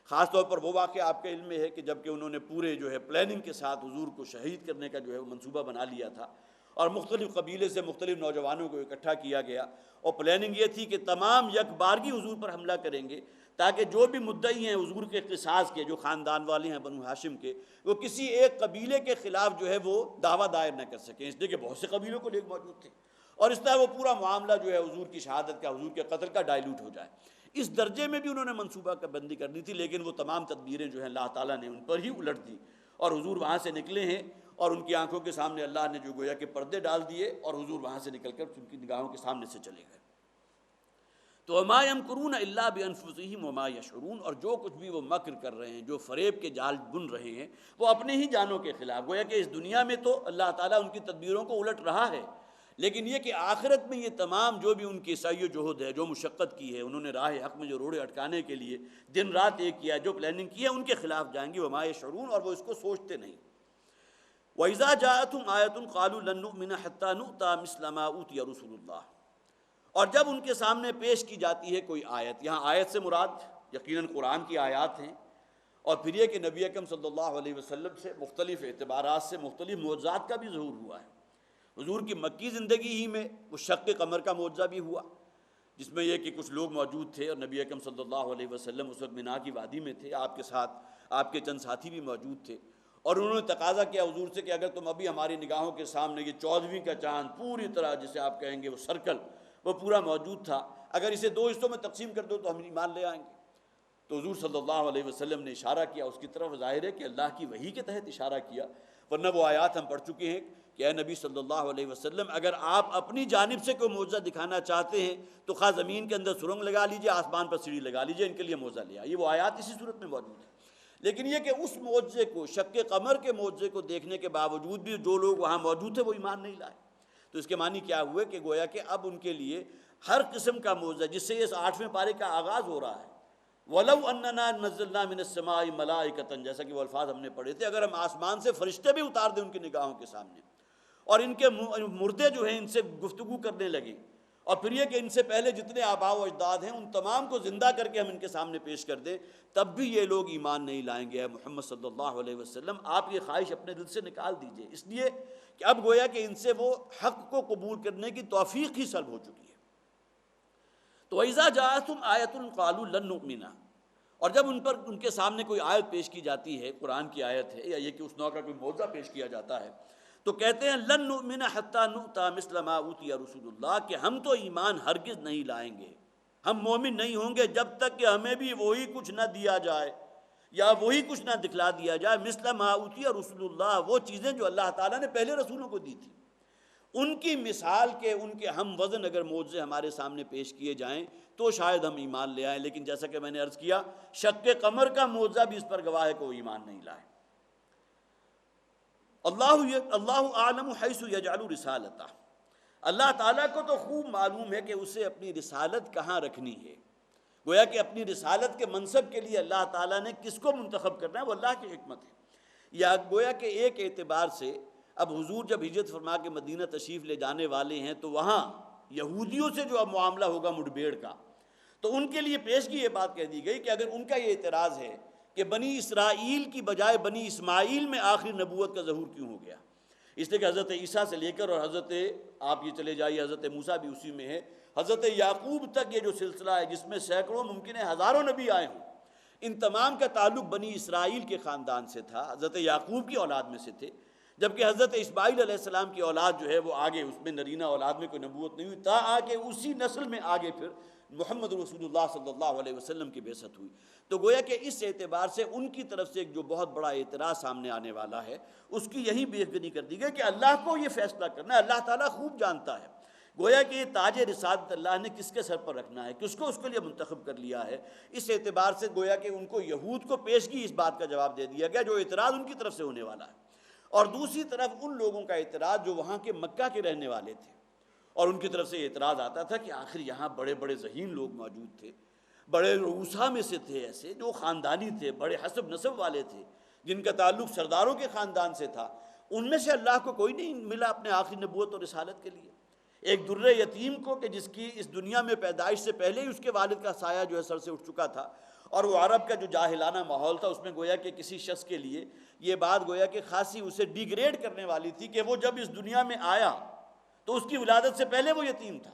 خاص طور پر وہ واقعہ آپ کے علم میں ہے کہ جب کہ انہوں نے پورے جو ہے پلاننگ کے ساتھ حضور کو شہید کرنے کا جو ہے وہ منصوبہ بنا لیا تھا، اور مختلف قبیلے سے مختلف نوجوانوں کو اکٹھا کیا گیا، اور پلاننگ یہ تھی کہ تمام یک بارگی حضور پر حملہ کریں گے تاکہ جو بھی مدعی ہیں حضور کے قصاص کے، جو خاندان والے ہیں بنو ہاشم کے، وہ کسی ایک قبیلے کے خلاف جو ہے وہ دعویٰ دائر نہ کر سکیں، اس لیے کہ بہت سے قبیلوں کو لوگ موجود تھے، اور اس طرح وہ پورا معاملہ جو ہے حضور کی شہادت کا، حضور کے قتل کا ڈائیلوٹ ہو جائے۔ اس درجے میں بھی انہوں نے منصوبہ کا بندی کرنی تھی، لیکن وہ تمام تدبیریں جو ہیں اللہ تعالیٰ نے ان پر ہی الٹ دی، اور حضور وہاں سے نکلے ہیں، اور ان کی آنکھوں کے سامنے اللہ نے جو گویا کہ پردے ڈال دیے، اور حضور وہاں سے نکل کر ان کی نگاہوں کے سامنے سے چلے گئے۔ تو وما یمکرون الا بانفسہم وما یشعرون، اور جو کچھ بھی وہ مکر کر رہے ہیں، جو فریب کے جال بن رہے ہیں، وہ اپنے ہی جانوں کے خلاف، گویا کہ اس دنیا میں تو اللہ تعالیٰ ان کی تدبیروں کو الٹ رہا ہے، لیکن یہ کہ آخرت میں یہ تمام جو بھی ان کی سعی و جہد ہے، جو مشقت کی ہے، انہوں نے راہ حق میں جو روڑے اٹکانے کے لیے دن رات ایک کیا، جو پلاننگ کی ہے، ان کے خلاف جائیں گے، وما یشعرون، اور وہ اس کو سوچتے نہیں۔ وَإِذَا جَاءَتْهُمْ آیَةٌ قَالُوا لَن نُؤْمِنَ حَتَّى نُؤْتَىٰ مِثْلَ مَا أُوتِیَ رُسُلُ اللَّهِ، اور جب ان کے سامنے پیش کی جاتی ہے کوئی آیت، یہاں آیت سے مراد یقیناً قرآن کی آیات ہیں، اور پھر یہ کہ نبی اکرم صلی اللہ علیہ وسلم سے مختلف اعتبارات سے مختلف معجزات کا بھی ظہور ہوا ہے۔ حضور کی مکی زندگی ہی میں وہ شق قمر کا معجزہ بھی ہوا، جس میں یہ کہ کچھ لوگ موجود تھے، اور نبی اکرم صلی اللہ علیہ وسلم اس وقت مینا کی وادی میں تھے، آپ کے ساتھ آپ کے چند ساتھی بھی موجود تھے، اور انہوں نے تقاضا کیا حضور سے کہ اگر تم ابھی ہماری نگاہوں کے سامنے یہ 14ویں کا چاند پوری طرح جسے آپ کہیں گے وہ سرکل وہ پورا موجود تھا، اگر اسے 2 حصوں میں تقسیم کر دو تو ہم ایمان لے آئیں گے۔ تو حضور صلی اللہ علیہ وسلم نے اشارہ کیا اس کی طرف، ظاہر ہے کہ اللہ کی وحی کے تحت اشارہ کیا، ورنہ وہ آیات ہم پڑھ چکے ہیں کہ اے نبی صلی اللہ علیہ وسلم، اگر آپ اپنی جانب سے کوئی معجزہ دکھانا چاہتے ہیں تو خواہ زمین کے اندر سرنگ لگا لیجئے، آسمان پر سیڑھی لگا لیجئے، ان کے لیے معجزہ لے آئیے۔ وہ آیات اسی صورت میں موجود ہے، لیکن یہ کہ اس معجزے کو، شق قمر کے معجزے کو دیکھنے کے باوجود بھی جو لوگ وہاں موجود تھے وہ ایمان نہیں لائے۔ تو اس کے معنی کیا ہوئے کہ گویا کہ اب ان کے لیے ہر قسم کا معجزہ، جس سے اس 8ویں پارے کا آغاز ہو رہا ہے، وَلَوْ أَنَّنَا نَزَّلْنَا مِنَ السَّمَاءِ مَلَائِكَةً، جیسا کہ وہ الفاظ ہم نے پڑھے تھے، اگر ہم آسمان سے فرشتے بھی اتار دیں ان کی نگاہوں کے سامنے، اور ان کے مردے جو ہیں ان سے گفتگو کرنے لگے، اور پھر یہ کہ ان سے پہلے جتنے آباء و اجداد ہیں ان تمام کو زندہ کر کے ہم ان کے سامنے پیش کر دیں، تب بھی یہ لوگ ایمان نہیں لائیں گے۔ اے محمد صلی اللہ علیہ وسلم، آپ یہ خواہش اپنے دل سے نکال دیجئے، اس لیے کہ اب گویا کہ ان سے وہ حق کو قبول کرنے کی توفیق ہی سلب ہو چکی ہے۔ تو وَإِذَا جَاءَتْهُمْ آیَةٌ قَالُوا لَن نُؤْمِنَ، اور جب ان کے سامنے کوئی آیت پیش کی جاتی ہے، قرآن کی آیت ہے یا یہ کہ اس نوع کا کوئی معجزہ پیش کیا جاتا ہے، تو کہتے ہیں لن نؤمن حتی نؤتی مثل ما اوتی رسول اللہ، کہ ہم تو ایمان ہرگز نہیں لائیں گے، ہم مومن نہیں ہوں گے جب تک کہ ہمیں بھی وہی کچھ نہ دیا جائے یا وہی کچھ نہ دکھلا دیا جائے، مثل ما اوتی رسول اللہ، وہ چیزیں جو اللہ تعالیٰ نے پہلے رسولوں کو دی تھی، ان کی مثال کے، ان کے ہم وزن اگر معجزے ہمارے سامنے پیش کیے جائیں تو شاید ہم ایمان لے آئیں، لیکن جیسا کہ میں نے عرض کیا، شق قمر کا معجزہ بھی اس پر گواہ ہے کہ وہ ایمان نہیں لائے۔ اللہ اعلم حیث یجعل رسالتہ، اللہ تعالیٰ کو تو خوب معلوم ہے کہ اسے اپنی رسالت کہاں رکھنی ہے، گویا کہ اپنی رسالت کے منصب کے لیے اللہ تعالیٰ نے کس کو منتخب کرنا ہے وہ اللہ کی حکمت ہے۔ یا گویا کہ ایک اعتبار سے اب حضور جب ہجرت فرما کے مدینہ تشریف لے جانے والے ہیں تو وہاں یہودیوں سے جو اب معاملہ ہوگا مڈبھیڑ کا، تو ان کے لیے پیشگی یہ بات کہہ دی گئی کہ اگر ان کا یہ اعتراض ہے کہ بنی اسرائیل کی بجائے بنی اسماعیل میں آخر نبوت کا ظہور کیوں ہو گیا، اس لیے کہ حضرت عیسیٰ سے لے کر اور حضرت آپ یہ چلے جائیے حضرت موسیٰ بھی اسی میں ہے، حضرت یعقوب تک یہ جو سلسلہ ہے جس میں سینکڑوں ممکن ہے ہزاروں نبی آئے ہوں، ان تمام کا تعلق بنی اسرائیل کے خاندان سے تھا، حضرت یعقوب کی اولاد میں سے تھے، جبکہ حضرت اسماعیل علیہ السلام کی اولاد جو ہے وہ آگے اس میں نرینہ اولاد میں کوئی نبوت نہیں ہوئی، تا آگے اسی نسل میں آگے پھر محمد رسول اللہ صلی اللہ علیہ وسلم کی بعثت ہوئی۔ تو گویا کہ اس اعتبار سے ان کی طرف سے ایک جو بہت بڑا اعتراض سامنے آنے والا ہے اس کی یہی بے عقلی کر دی گئی کہ اللہ کو یہ فیصلہ کرنا ہے، اللہ تعالیٰ خوب جانتا ہے، گویا کہ یہ تاج رسالت اللہ نے کس کے سر پر رکھنا ہے، کس کو اس کے لیے منتخب کر لیا ہے۔ اس اعتبار سے گویا کہ ان کو یہود کو پیشگی اس بات کا جواب دے دیا گیا جو اعتراض ان کی طرف سے ہونے والا ہے، اور دوسری طرف ان لوگوں کا اعتراض جو وہاں کے مکہ کے رہنے والے تھے، اور ان کی طرف سے اعتراض آتا تھا کہ آخر یہاں بڑے بڑے ذہین لوگ موجود تھے، بڑے رؤوسا میں سے تھے، ایسے جو خاندانی تھے، بڑے حسب نسب والے تھے، جن کا تعلق سرداروں کے خاندان سے تھا، ان میں سے اللہ کو کوئی نہیں ملا اپنے آخری نبوت اور رسالت کے لیے، ایک در یتیم کو کہ جس کی اس دنیا میں پیدائش سے پہلے ہی اس کے والد کا سایہ جو ہے سر سے اٹھ چکا تھا، اور وہ عرب کا جو جاہلانہ ماحول تھا اس میں گویا کہ کسی شخص کے لیے یہ بات گویا کہ خاصی اسے ڈیگریڈ کرنے والی تھی کہ وہ جب اس دنیا میں آیا تو اس کی ولادت سے پہلے وہ یتیم تھا،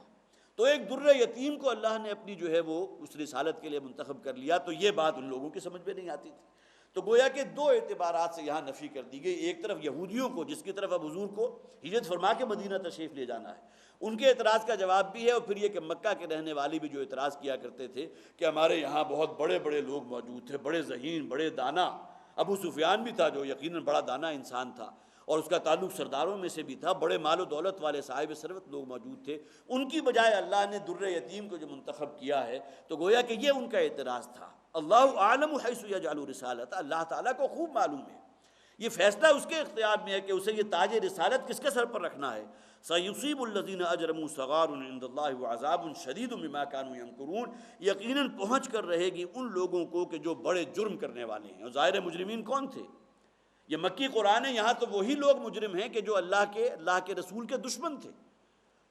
تو ایک در یتیم کو اللہ نے اپنی جو ہے وہ اس رسالت کے لیے منتخب کر لیا، تو یہ بات ان لوگوں کی سمجھ میں نہیں آتی تھی۔ تو گویا کہ دو اعتبارات سے یہاں نفی کر دی گئی، ایک طرف یہودیوں کو جس کی طرف اب حضور کو ہجرت فرما کے مدینہ تشریف لے جانا ہے، ان کے اعتراض کا جواب بھی ہے، اور پھر یہ کہ مکہ کے رہنے والے بھی جو اعتراض کیا کرتے تھے کہ ہمارے یہاں بہت بڑے بڑے لوگ موجود تھے، بڑے ذہین، بڑے دانا۔ ابو سفیان بھی تھا جو یقیناً بڑا دانا انسان تھا اور اس کا تعلق سرداروں میں سے بھی تھا، بڑے مال و دولت والے صاحب ثروت لوگ موجود تھے، ان کی بجائے اللہ نے در یتیم کو جو منتخب کیا ہے، تو گویا کہ یہ ان کا اعتراض تھا۔ اللہ اعلم حیث یجعل رسالتہ، اللہ تعالیٰ کو خوب معلوم ہے، یہ فیصلہ اس کے اختیار میں ہے کہ اسے یہ تاج رسالت کس کے سر پر رکھنا ہے۔ سیصیب الذین اجرموا صغار عند اللہ وعذاب شدید بما كانوا یمکرون، یقیناً پہنچ کر رہے گی ان لوگوں کو کہ جو بڑے جرم کرنے والے ہیں۔ اور ظاہر مجرمین کون تھے؟ یہ مکی قرآن ہے، یہاں تو وہی لوگ مجرم ہیں کہ جو اللہ کے رسول کے دشمن تھے،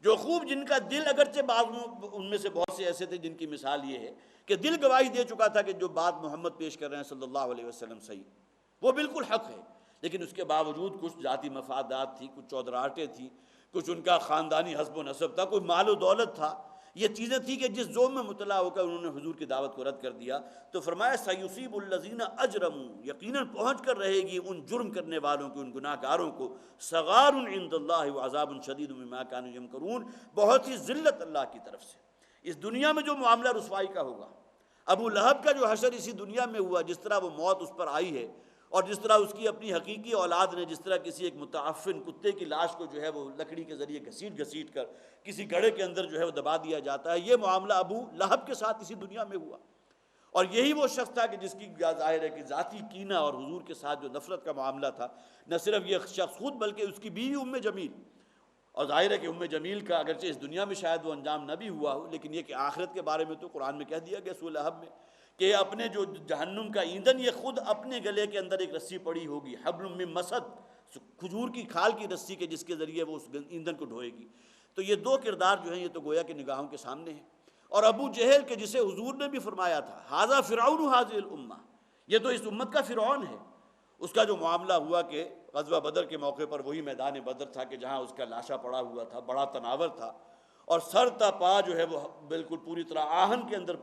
جو خوب جن کا دل، اگرچہ بعض ان میں سے بہت سے ایسے تھے جن کی مثال یہ ہے کہ دل گواہی دے چکا تھا کہ جو بات محمد پیش کر رہے ہیں صلی اللہ علیہ وسلم صحیح، وہ بالکل حق ہے، لیکن اس کے باوجود کچھ ذاتی مفادات تھی، کچھ چودراہٹیں تھیں، کچھ ان کا خاندانی حسب و نسب تھا، کوئی مال و دولت تھا، یہ چیزیں تھیں کہ جس ذوم میں مطلع ہو کر انہوں نے حضور کی دعوت کو رد کر دیا۔ تو فرمایا سیصیب الذین اجرموا، یقیناً پہنچ کر رہے گی ان جرم کرنے والوں کو، ان گناہ گاروں کو، صغار عند اللہ وعذاب شدید بما كانوا یمکرون، بہت ہی ذلت اللہ کی طرف سے۔ اس دنیا میں جو معاملہ رسوائی کا ہوگا، ابو لہب کا جو حشر اسی دنیا میں ہوا، جس طرح وہ موت اس پر آئی ہے، اور جس طرح اس کی اپنی حقیقی اولاد نے جس طرح کسی ایک متعفن کتے کی لاش کو جو ہے وہ لکڑی کے ذریعے گھسیٹ کر کسی گڑھے کے اندر جو ہے وہ دبا دیا جاتا ہے، یہ معاملہ ابو لہب کے ساتھ اسی دنیا میں ہوا۔ اور یہی وہ شخص تھا کہ جس کی ظاہر ہے کہ ذاتی کینہ اور حضور کے ساتھ جو نفرت کا معاملہ تھا، نہ صرف یہ شخص خود بلکہ اس کی بیوی ام جمیل، اور ظاہر ہے کہ ام جمیل کا اگرچہ اس دنیا میں شاید وہ انجام نہ بھی ہوا ہو، لیکن یہ کہ آخرت کے بارے میں تو قرآن میں کہہ دیا گیا سورہ لہب میں کہ اپنے جو جہنم کا ایندھن یہ خود اپنے گلے کے اندر ایک رسی پڑی ہوگی، حبل من مسد، کھجور کی کھال کی رسی کے جس کے ذریعے وہ اس ایندھن کو ڈھوئے گی۔ تو یہ دو کردار جو ہیں یہ تو گویا کہ نگاہوں کے سامنے ہیں۔ اور ابو جہل کے جسے حضور نے بھی فرمایا تھا ھذا فرعون ھذہ الامہ، یہ تو اس امت کا فرعون ہے، اس کا جو معاملہ ہوا کہ غزوہ بدر کے موقع پر وہی میدان بدر تھا کہ جہاں اس کا لاشا پڑا ہوا تھا، بڑا تناور تھا، اور سر تا پا جو ہے وہ بالکل پوری طرح آہن کے اندر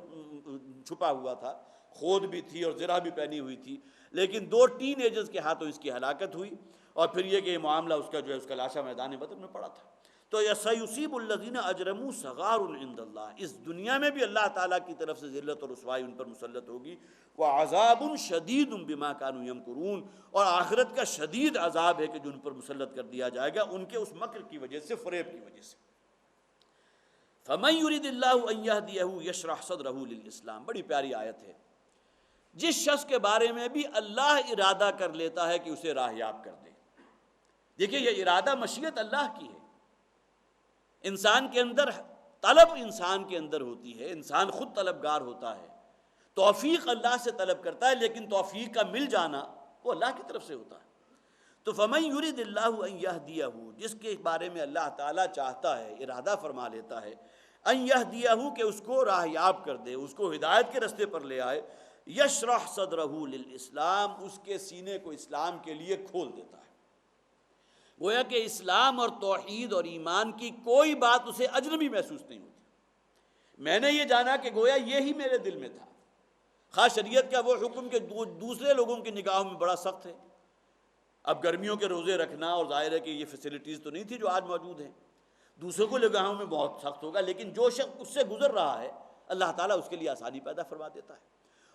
چھپا ہوا تھا، خود بھی تھی اور زرہ بھی پہنی ہوئی تھی، لیکن دو ٹین ایجرز کے ہاتھوں اس کی ہلاکت ہوئی، اور پھر یہ کہ یہ معاملہ اس کا جو ہے اس کا لاشا میدان بدر میں پڑا تھا۔ تو یصیب الذین اجرموا صغار عند اللہ، اس دنیا میں بھی اللہ تعالیٰ کی طرف سے ذلت اور رسوائی ان پر مسلط ہوگی، وعذاب شدید بما كانوا یمکرون، اور آخرت کا شدید عذاب ہے کہ جو ان پر مسلط کر دیا جائے گا ان کے اس مکر کی وجہ سے، فریب کی وجہ سے۔ فمن یرید اللہ ان یہدیہ یشرح صدرہ للاسلام، بڑی پیاری آیت ہے۔ جس شخص کے بارے میں بھی اللہ ارادہ کر لیتا ہے کہ اسے راہ یاب کر دے، دیکھیے یہ ارادہ مشیت اللہ کی ہے، انسان کے اندر طلب انسان کے اندر ہوتی ہے، انسان خود طلبگار ہوتا ہے، توفیق اللہ سے طلب کرتا ہے، لیکن توفیق کا مل جانا وہ اللہ کی طرف سے ہوتا ہے۔ تو فمن یرید اللہ ان یہدیہ، جس کے بارے میں اللہ تعالیٰ چاہتا ہے، ارادہ فرما لیتا ہے، ان یہدیہ کہ اس کو راہ یاب کر دے، اس کو ہدایت کے رستے پر لے آئے، یشرح صدرہ للاسلام، اس کے سینے کو اسلام کے لیے کھول دیتا ہے۔ گویا کہ اسلام اور توحید اور ایمان کی کوئی بات اسے اجنبی محسوس نہیں ہوتی۔ میں نے یہ جانا کہ گویا یہی میرے دل میں تھا، خاص شریعت کا وہ حکم کہ دوسرے لوگوں کی نگاہوں میں بڑا سخت ہے۔ اب گرمیوں کے روزے رکھنا، اور ظاہر ہے کہ یہ فیسلٹیز تو نہیں تھی جو آج موجود ہیں، دوسروں کو نگاہوں میں بہت سخت ہوگا، لیکن جو شخص اس سے گزر رہا ہے اللہ تعالیٰ اس کے لیے آسانی پیدا فرما دیتا ہے،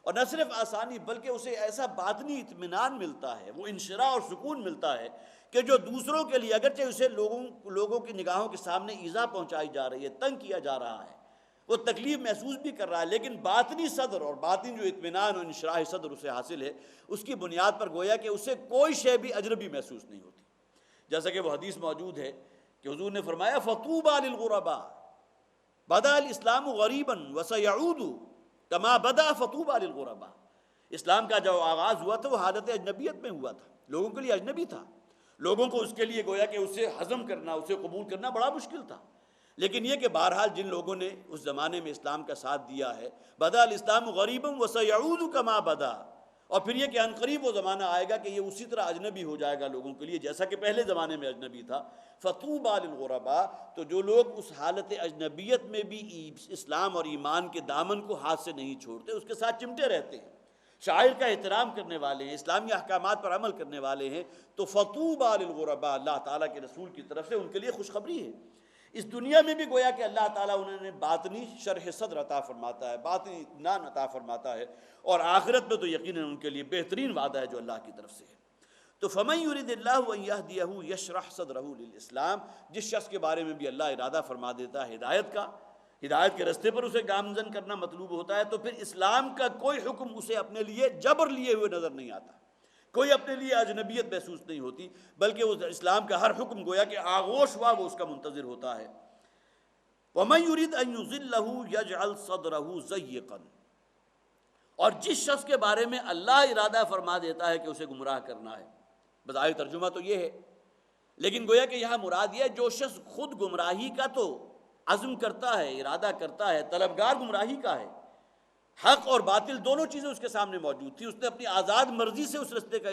اور نہ صرف آسانی بلکہ اسے ایسا باطنی اطمینان ملتا ہے، وہ انشراح اور سکون ملتا ہے کہ جو دوسروں کے لیے اگرچہ اسے لوگوں کی نگاہوں کے سامنے ایذا پہنچائی جا رہی ہے، تنگ کیا جا رہا ہے، وہ تکلیف محسوس بھی کر رہا ہے، لیکن باطنی صدر اور باطنی جو اطمینان اور انشراح صدر اسے حاصل ہے، اس کی بنیاد پر گویا کہ اسے کوئی شے بھی اجنبی محسوس نہیں ہوتی۔ جیسا کہ وہ حدیث موجود ہے کہ حضور نے فرمایا فطوبى للغرباء بدا الاسلام غریبا وسيعود كما بدا فطوبى للغرباء، اسلام کا جو آغاز ہوا تھا وہ حالت اجنبیت میں ہوا تھا، لوگوں کے لیے اجنبی تھا، لوگوں کو اس کے لیے گویا کہ اسے ہضم کرنا، اسے قبول کرنا بڑا مشکل تھا، لیکن یہ کہ بہرحال جن لوگوں نے اس زمانے میں اسلام کا ساتھ دیا ہے، بدا الاسلام غریبا وسیعود کما بدا، اور پھر یہ کہ عنقریب وہ زمانہ آئے گا کہ یہ اسی طرح اجنبی ہو جائے گا لوگوں کے لیے جیسا کہ پہلے زمانے میں اجنبی تھا۔ فطوبی للغرباء، تو جو لوگ اس حالت اجنبیت میں بھی اسلام اور ایمان کے دامن کو ہاتھ سے نہیں چھوڑتے، اس کے ساتھ چمٹے رہتے ہیں، شاعر کا احترام کرنے والے ہیں، اسلامی احکامات پر عمل کرنے والے ہیں، تو فطوبی للغرباء، اللہ تعالیٰ کے رسول کی طرف سے ان کے لیے خوشخبری ہے۔ اس دنیا میں بھی گویا کہ اللہ تعالیٰ انہوں نے باطنی شرح صدر عطا فرماتا ہے، باطنی اطمینان عطا فرماتا ہے، اور آخرت میں تو یقیناً ان کے لیے بہترین وعدہ ہے جو اللہ کی طرف سے ہے۔ تو فَمَن يُرِدِ اللَّهُ أَن يَهْدِيَهُ يَشْرَحْ صَدْرَهُ لِلْإِسْلام، جس شخص کے بارے میں بھی اللہ ارادہ فرما دیتا ہے ہدایت کا، ہدایت کے رستے پر اسے گامزن کرنا مطلوب ہوتا ہے، تو پھر اسلام کا کوئی حکم اسے اپنے لیے جبر لیے ہوئے نظر نہیں آتا، کوئی اپنے لیے اجنبیت محسوس نہیں ہوتی، بلکہ اس اسلام کا ہر حکم گویا کہ آغوش ہوا وہ اس کا منتظر ہوتا ہے۔ وَمَن يُرِدْ أَن يُضِلَّهُ يَجْعَلْ صَدْرَهُ ضَيِّقًا، اور جس شخص کے بارے میں اللہ ارادہ فرما دیتا ہے کہ اسے گمراہ کرنا ہے، بظاہر ترجمہ تو یہ ہے، لیکن گویا کہ یہاں مراد یہ ہے جو شخص خود گمراہی کا تو عزم کرتا ہے، ارادہ کرتا ہے، طلبگار گمراہی کا ہے، حق اور باطل دونوں چیزیں اس کے سامنے موجود تھی، اس نے اپنی آزاد مرضی سے اس رستے کا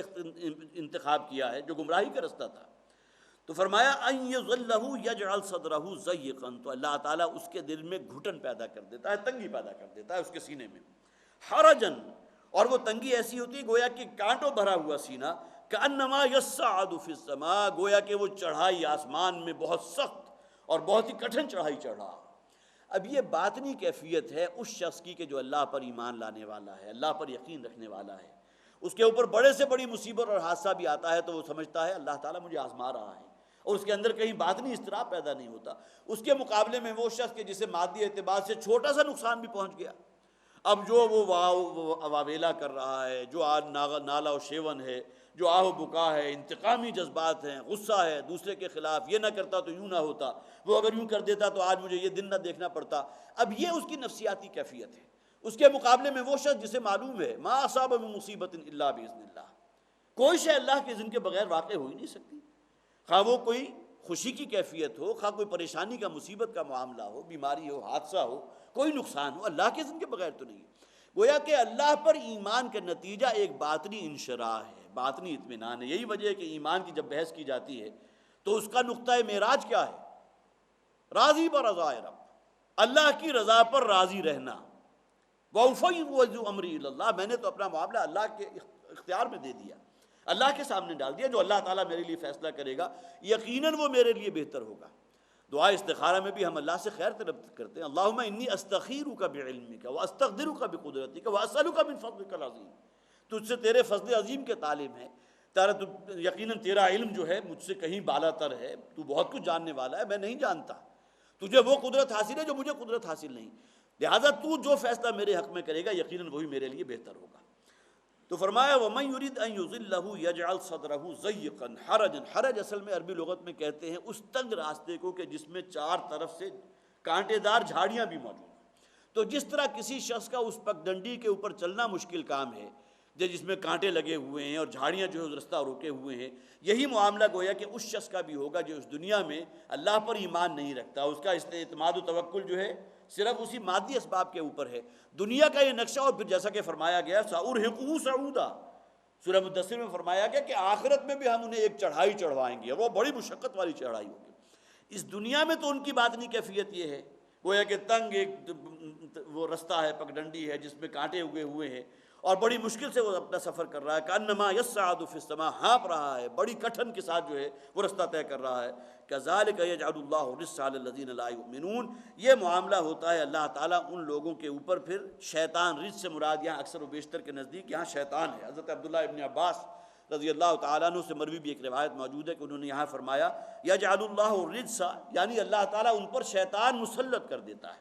انتخاب کیا ہے جو گمراہی کا رستہ تھا، تو فرمایا ان یضلہ یجعل صدرہ ضیقا، تو اللہ تعالیٰ اس کے دل میں گھٹن پیدا کر دیتا ہے، تنگی پیدا کر دیتا ہے اس کے سینے میں، حرجن، اور وہ تنگی ایسی ہوتی ہے گویا کہ کانٹوں بھرا ہوا سینہ، کانما یصعد فی السماء، گویا کہ وہ چڑھائی آسمان میں بہت سخت اور بہت ہی کٹھن چڑھائی چڑھ رہا۔ اب یہ باطنی کیفیت ہے اس شخص کی کہ جو اللہ پر ایمان لانے والا ہے، اللہ پر یقین رکھنے والا ہے، اس کے اوپر بڑے سے بڑی مصیبت اور حادثہ بھی آتا ہے تو وہ سمجھتا ہے اللہ تعالیٰ مجھے آزما رہا ہے، اور اس کے اندر کہیں باطنی اضطراب پیدا نہیں ہوتا۔ اس کے مقابلے میں وہ شخص کہ جسے مادی اعتبار سے چھوٹا سا نقصان بھی پہنچ گیا، اب جو وہ واویلا کر رہا ہے، جو آج نالا و شیون ہے، جو آہ و بکا ہے، انتقامی جذبات ہیں، غصہ ہے دوسرے کے خلاف، یہ نہ کرتا تو یوں نہ ہوتا، وہ اگر یوں کر دیتا تو آج مجھے یہ دن نہ دیکھنا پڑتا، اب یہ اس کی نفسیاتی کیفیت ہے۔ اس کے مقابلے میں وہ شخص جسے معلوم ہے ما اصاب من مصیبت الا باذن اللہ، کوئی شے اللہ کے اذن کے بغیر واقع ہو ہی نہیں سکتی، خواہ وہ کوئی خوشی کی کیفیت ہو، خواہ کوئی پریشانی کا مصیبت کا معاملہ ہو، بیماری ہو، حادثہ ہو، کوئی نقصان ہو، اللہ کے اذن کے بغیر تو نہیں۔ گویا کہ اللہ پر ایمان کا نتیجہ ایک باطنی انشراح ہے، باطنی اطمینان ہے۔ یہی وجہ ہے کہ ایمان کی جب بحث کی جاتی ہے تو اس کا نقطہ معراج کیا ہے؟ راضی برضائے رب، اللہ کی رضا پر راضی رہنا۔ وَأُفَوِّضُ أَمْرِي إِلَى اللَّهِ، میں نے تو اپنا معاملہ اللہ کے اختیار میں دے دیا، اللہ کے سامنے ڈال دیا، جو اللہ تعالیٰ میرے لیے فیصلہ کرے گا یقیناً وہ میرے لیے بہتر ہوگا۔ دعا استخارہ میں بھی ہم اللہ سے خیر طلب کرتے ہیں، اللہم انی استخیرک بعلمک واستقدرک بقدرتک واسألک من فضلک العظیم، تجھ سے تیرے فضل عظیم کے طالب ہیں، یقیناً تیرا علم جو ہے مجھ سے کہیں بالا تر ہے، تو بہت کچھ جاننے والا ہے، میں نہیں جانتا، تجھے وہ قدرت حاصل ہے جو مجھے قدرت حاصل نہیں، لہذا تو جو فیصلہ میرے حق میں کرے گا یقیناً وہی میرے لیے بہتر ہوگا۔ تو فرمایا وَمَن يُرِدْ أَن يُضِلَّهُ يَجْعَلْ صَدْرَهُ ضَيِّقًا حَرَجًا، حرج اصل میں عربی لغت میں کہتے ہیں اس تنگ راستے کو کہ جس میں چار طرف سے کانٹے دار جھاڑیاں بھی موجود ہیں، تو جس طرح کسی شخص کا اس پگڈنڈی کے اوپر چلنا مشکل کام ہے جس میں کانٹے لگے ہوئے ہیں اور جھاڑیاں جو ہے رستہ روکے ہوئے ہیں، یہی معاملہ گویا کہ اس شخص کا بھی ہوگا جو اس دنیا میں اللہ پر ایمان نہیں رکھتا، اس کا اعتماد و توکل جو ہے صرف اسی مادی اسباب کے اوپر ہے، دنیا کا یہ نقشہ، اور پھر جیسا کہ فرمایا گیا سأرهقه صعودا، سورہ مدثر میں فرمایا گیا کہ آخرت میں بھی ہم انہیں ایک چڑھائی چڑھوائیں گے، وہ بڑی مشقت والی چڑھائی ہوگی۔ اس دنیا میں تو ان کی باطنی کیفیت یہ ہے گویا کہ تنگ ایک وہ رستہ ہے، پگڈنڈی ہے جس میں کانٹے اگے ہوئے ہیں اور بڑی مشکل سے وہ اپنا سفر کر رہا ہے، کأنما یصعد فی السماء، ہانپ رہا ہے، بڑی کٹھن کے ساتھ جو ہے وہ رستہ طے کر رہا ہے۔ کذالک یجعل اللہ الرجس علی الذین لا یؤمنون، یہ معاملہ ہوتا ہے اللہ تعالیٰ ان لوگوں کے اوپر، پھر شیطان، رجس سے مراد یہاں اکثر و بیشتر کے نزدیک یہاں شیطان ہے۔ حضرت عبداللہ ابن عباس رضی اللہ تعالیٰ عنہ سے مروی بھی ایک روایت موجود ہے کہ انہوں نے یہاں فرمایا یجعل اللہ الرجس، یعنی اللہ تعالیٰ ان پر شیطان مسلط کر دیتا ہے،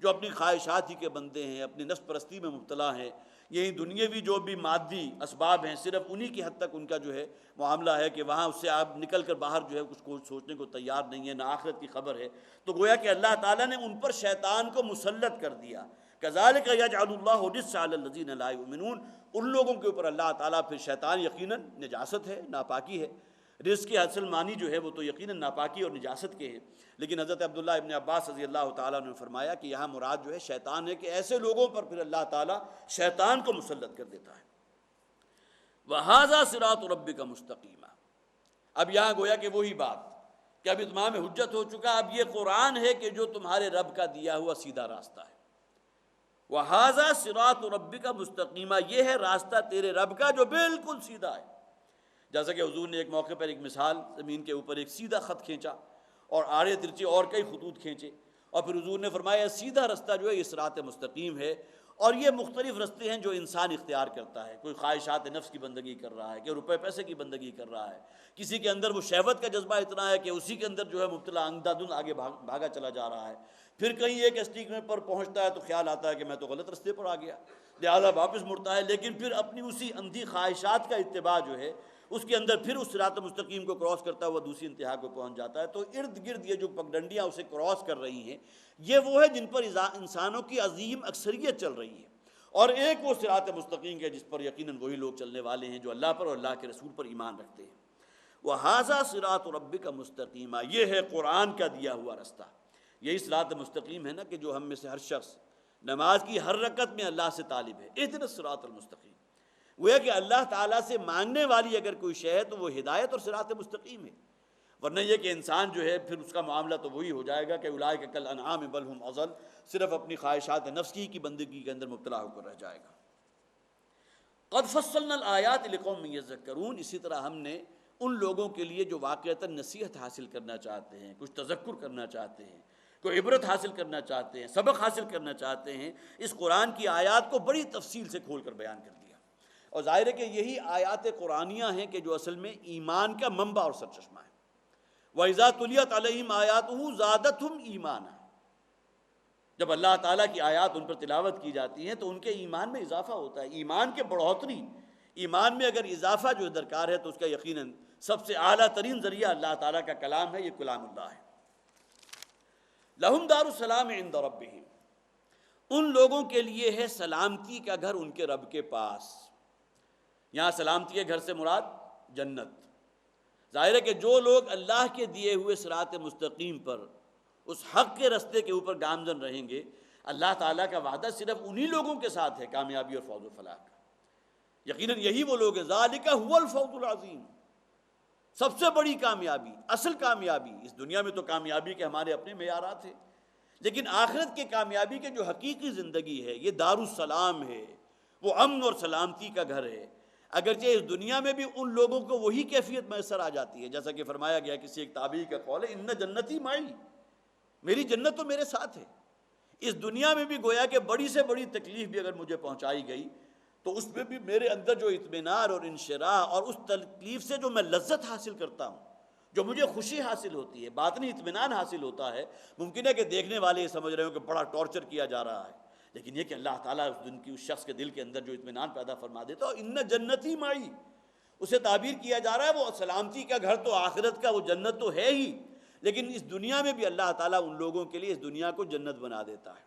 جو اپنی خواہشات ہی کے بندے ہیں، اپنی نفس پرستی میں مبتلا ہیں، یہی دنیاوی جو بھی مادی اسباب ہیں صرف انہی کی حد تک ان کا جو ہے معاملہ ہے کہ وہاں اس سے آپ نکل کر باہر جو ہے کچھ کو سوچنے کو تیار نہیں ہے، نہ آخرت کی خبر ہے، تو گویا کہ اللہ تعالیٰ نے ان پر شیطان کو مسلط کر دیا۔ کذالک یجعل اللہ الرجس علی الذین لا یؤمنون، ان لوگوں کے اوپر اللہ تعالیٰ، پھر شیطان یقیناً نجاست ہے، ناپاکی ہے، رزق کے اصل معنی جو ہے وہ تو یقیناً ناپاکی اور نجاست کے ہیں، لیکن حضرت عبداللہ ابن عباس رضی اللہ تعالیٰ نے فرمایا کہ یہاں مراد جو ہے شیطان ہے، کہ ایسے لوگوں پر پھر اللہ تعالیٰ شیطان کو مسلط کر دیتا ہے۔ وَهَذَا صِرَاطُ رَبِّكَ مُسْتَقِيمًا، اب یہاں گویا کہ وہی بات کہ اب اتمام حجت ہو چکا، اب یہ قرآن ہے کہ جو تمہارے رب کا دیا ہوا سیدھا راستہ ہے۔ وَهَذَا صِرَاطُ رَبِّكَ مُسْتَقِيمًا، یہ ہے راستہ تیرے رب کا جو بالکل سیدھا ہے۔ جیسا کہ حضور نے ایک موقع پر ایک مثال، زمین کے اوپر ایک سیدھا خط کھینچا اور آڑے ترچے اور کئی خطوط کھینچے، اور پھر حضور نے فرمایا سیدھا رستہ جو ہے یہ صراط مستقیم ہے، اور یہ مختلف رستے ہیں جو انسان اختیار کرتا ہے۔ کوئی خواہشات نفس کی بندگی کر رہا ہے، کہ روپے پیسے کی بندگی کر رہا ہے، کسی کے اندر وہ شہوت کا جذبہ اتنا ہے کہ اسی کے اندر جو ہے مبتلا اندھا دھند آگے بھاگا چلا جا رہا ہے، پھر کہیں ایک اسٹیک پر پہنچتا ہے تو خیال آتا ہے کہ میں تو غلط رستے پر آ گیا، لہٰذا واپس مڑتا ہے، لیکن پھر اپنی اسی اندھی خواہشات کا اتباع جو ہے اس کے اندر پھر اس صراط مستقیم کو کراس کرتا ہوا دوسری انتہا کو پہنچ جاتا ہے۔ تو ارد گرد یہ جو پگڈنڈیاں اسے کراس کر رہی ہیں، یہ وہ ہے جن پر انسانوں کی عظیم اکثریت چل رہی ہے، اور ایک وہ صراط مستقیم ہے جس پر یقیناً وہی لوگ چلنے والے ہیں جو اللہ پر اور اللہ کے رسول پر ایمان رکھتے ہیں۔ وَهَذَا صِرَاطُ رَبِّكَ مُسْتَقِيمًا، یہ ہے قرآن کا دیا ہوا راستہ۔ یہی صراط مستقیم ہے نا کہ جو ہم میں سے ہر شخص نماز کی ہر رکعت میں اللہ سے طالب ہے، اهدنا الصراط المستقیم، وہ کہ اللہ تعالیٰ سے مانگنے والی اگر کوئی شے ہے تو وہ ہدایت اور صراط مستقیم ہے، ورنہ یہ کہ انسان جو ہے پھر اس کا معاملہ تو وہی ہو جائے گا کہ اولئک کالانعام بل هم اضل، صرف اپنی خواہشات نفس کی بندگی کے اندر مبتلا ہو کر رہ جائے گا۔ قد فصلنا الآیات لقوم یذکرون، اسی طرح ہم نے ان لوگوں کے لیے جو واقعتاً نصیحت حاصل کرنا چاہتے ہیں، کچھ تذکر کرنا چاہتے ہیں، کوئی عبرت حاصل کرنا چاہتے ہیں، سبق حاصل کرنا چاہتے ہیں، اس قرآن کی آیات کو بڑی تفصیل سے کھول کر بیان کر دیا۔ اور ظاہر ہے کہ یہی آیات قرآنیہ ہیں کہ جو اصل میں ایمان کا منبع اور سرچشمہ ہے۔ وَإِذَا تُلِيَتْ عَلَيْهِمْ آيَاتُهُ زَادَتْهُمْ ایمانا، جب اللہ تعالیٰ کی آیات ان پر تلاوت کی جاتی ہیں تو ان کے ایمان میں اضافہ ہوتا ہے، ایمان کے بڑھوتری، ایمان میں اگر اضافہ جو درکار ہے تو اس کا یقیناً سب سے اعلیٰ ترین ذریعہ اللہ تعالیٰ کا کلام ہے، یہ کلام اللہ ہے۔ لَهُمْ دَارُ السَّلَامِ عِنْدَ رَبِّهِمْ، ان لوگوں کے لیے ہے سلامتی کا گھر ان کے رب کے پاس۔ یہاں سلامتی کے گھر سے مراد جنت۔ ظاہر ہے کہ جو لوگ اللہ کے دیے ہوئے صراط مستقیم پر اس حق کے رستے کے اوپر گامزن رہیں گے، اللہ تعالیٰ کا وعدہ صرف انہی لوگوں کے ساتھ ہے کامیابی اور فوز و فلاح کا۔ یقیناً یہی وہ لوگ ہیں، ذالک هو الفوز العظیم، سب سے بڑی کامیابی، اصل کامیابی۔ اس دنیا میں تو کامیابی کے ہمارے اپنے معیارات ہیں، لیکن آخرت کے کامیابی کے جو حقیقی زندگی ہے یہ دار السلام ہے، وہ امن اور سلامتی کا گھر ہے۔ اگرچہ اس دنیا میں بھی ان لوگوں کو وہی کیفیت میسر آ جاتی ہے، جیسا کہ فرمایا گیا کسی ایک تابعی کا قول ہے، ان جنتی معی، میری جنت تو میرے ساتھ ہے۔ اس دنیا میں بھی گویا کہ بڑی سے بڑی تکلیف بھی اگر مجھے پہنچائی گئی تو اس میں بھی میرے اندر جو اطمینان اور انشراح اور اس تکلیف سے جو میں لذت حاصل کرتا ہوں، جو مجھے خوشی حاصل ہوتی ہے، باطنی اطمینان حاصل ہوتا ہے۔ ممکن ہے کہ دیکھنے والے یہ سمجھ رہے ہوں کہ بڑا ٹارچر کیا جا رہا ہے، لیکن یہ کہ اللہ تعالیٰ اس دن کی اس شخص کے دل کے اندر جو اطمینان پیدا فرما دیتا ہے، ان جنتی معی، اسے تعبیر کیا جا رہا ہے وہ سلامتی کا گھر تو آخرت کا وہ جنت تو ہے ہی، لیکن اس دنیا میں بھی اللہ تعالیٰ ان لوگوں کے لیے اس دنیا کو جنت بنا دیتا ہے۔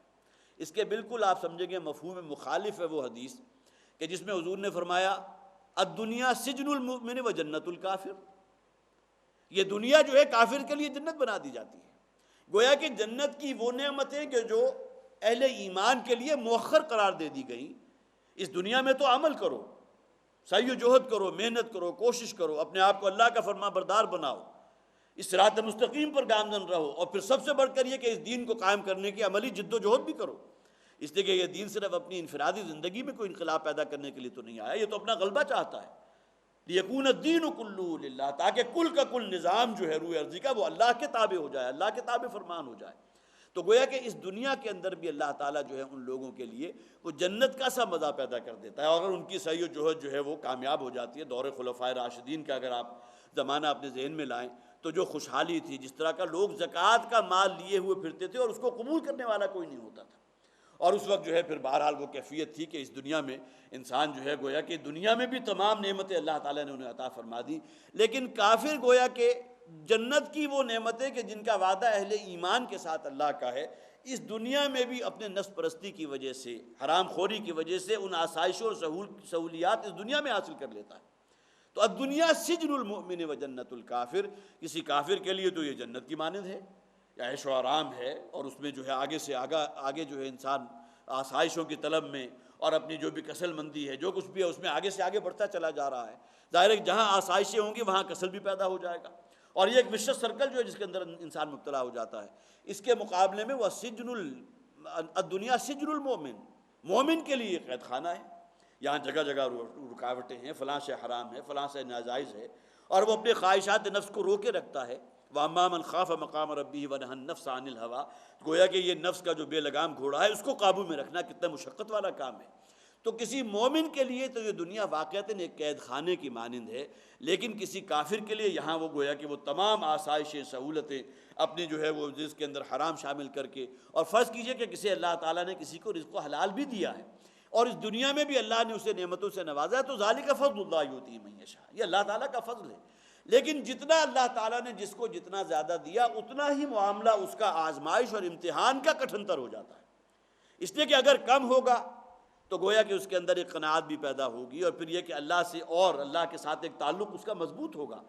اس کے بالکل آپ سمجھیں گے مفہوم مخالف ہے وہ حدیث کہ جس میں حضور نے فرمایا الدنیا سجن المؤمن و جنت الکافر، یہ دنیا جو ہے کافر کے لیے جنت بنا دی جاتی ہے۔ گویا کہ جنت کی وہ نعمتیں کہ جو اہل ایمان کے لیے مؤخر قرار دے دی گئیں، اس دنیا میں تو عمل کرو، سعی و جہد کرو، محنت کرو، کوشش کرو، اپنے آپ کو اللہ کا فرما بردار بناؤ، اس صراط مستقیم پر گامزن رہو، اور پھر سب سے بڑھ کر یہ کہ اس دین کو قائم کرنے کی عملی جد و جہد بھی کرو، اس لیے کہ یہ دین صرف اپنی انفرادی زندگی میں کوئی انقلاب پیدا کرنے کے لیے تو نہیں آیا، یہ تو اپنا غلبہ چاہتا ہے، لیکون الدین کلہ للہ، تاکہ کل کا کل نظام جو ہے روئے ارضی کا وہ اللہ کے تابع ہو جائے، اللہ کے تابع فرمان ہو جائے۔ تو گویا کہ اس دنیا کے اندر بھی اللہ تعالیٰ جو ہے ان لوگوں کے لیے وہ جنت کا سا مزہ پیدا کر دیتا ہے، اور اگر ان کی سعی و جہد جو ہے وہ کامیاب ہو جاتی ہے۔ دور خلفائے راشدین کا اگر آپ زمانہ اپنے ذہن میں لائیں تو جو خوشحالی تھی، جس طرح کا لوگ زکوٰۃ کا مال لیے ہوئے پھرتے تھے اور اس کو قبول کرنے والا کوئی نہیں ہوتا تھا، اور اس وقت جو ہے پھر بہرحال وہ کیفیت تھی کہ اس دنیا میں انسان جو ہے گویا کہ دنیا میں بھی تمام نعمتیں اللہ تعالیٰ نے انہیں عطا فرما دی، لیکن کافر گویا کہ جنت کی وہ نعمتیں کہ جن کا وعدہ اہل ایمان کے ساتھ اللہ کا ہے، اس دنیا میں بھی اپنے نفس پرستی کی وجہ سے، حرام خوری کی وجہ سے ان آسائشوں اور سہولیات اس دنیا میں حاصل کر لیتا ہے۔ تو الدنیا سجن المؤمن و جنت الکافر، کسی کافر کے لیے تو یہ جنت کی مانند ہے، عیش و آرام ہے، اور اس میں جو ہے آگے سے آگے جو ہے انسان آسائشوں کی طلب میں اور اپنی جو بھی کسل مندی ہے، جو کچھ بھی ہے اس میں آگے سے آگے بڑھتا چلا جا رہا ہے۔ ظاہر ہے کہ جہاں آسائشیں ہوں گی وہاں کسل بھی پیدا ہو جائے گا، اور یہ ایک وشس سرکل جو ہے جس کے اندر انسان مبتلا ہو جاتا ہے۔ اس کے مقابلے میں وہ الدنیا سجن المومن، مومن کے لیے قید خانہ ہے، یہاں جگہ جگہ رکاوٹیں ہیں، فلاں سے حرام ہے، فلاں سے ناجائز ہے، اور وہ اپنے خواہشات نفس کو روکے رکھتا ہے۔ وَأَمَّا مَنْ خَافَ مَقَامَ رَبِّهِ وَنَهَى النَّفْسَ عَنِ الْهَوَىٰ، گویا کہ یہ نفس کا جو بے لگام گھوڑا ہے اس کو قابو میں رکھنا کتنا مشقت والا کام ہے۔ تو کسی مومن کے لیے تو یہ دنیا واقعتاً ایک قید خانے کی مانند ہے، لیکن کسی کافر کے لیے یہاں وہ گویا کہ وہ تمام آسائشیں، سہولتیں اپنی جو ہے وہ رزق کے اندر حرام شامل کر کے، اور فرض کیجئے کہ کسی اللہ تعالیٰ نے کسی کو رزق و حلال بھی دیا ہے اور اس دنیا میں بھی اللہ نے اسے نعمتوں سے نوازا ہے، تو ذالک فضل اللہ یؤتیہ من یشاء، یہ اللہ تعالیٰ کا فضل ہے۔ لیکن جتنا اللہ تعالیٰ نے جس کو جتنا زیادہ دیا اتنا ہی معاملہ اس کا آزمائش اور امتحان کا کٹھن تر ہو جاتا ہے، اس لیے کہ اگر کم ہوگا تو گویا کہ اس کے اندر ایک قناعت بھی پیدا ہوگی، اور پھر یہ کہ اللہ سے اور اللہ کے ساتھ ایک تعلق اس کا مضبوط ہوگا۔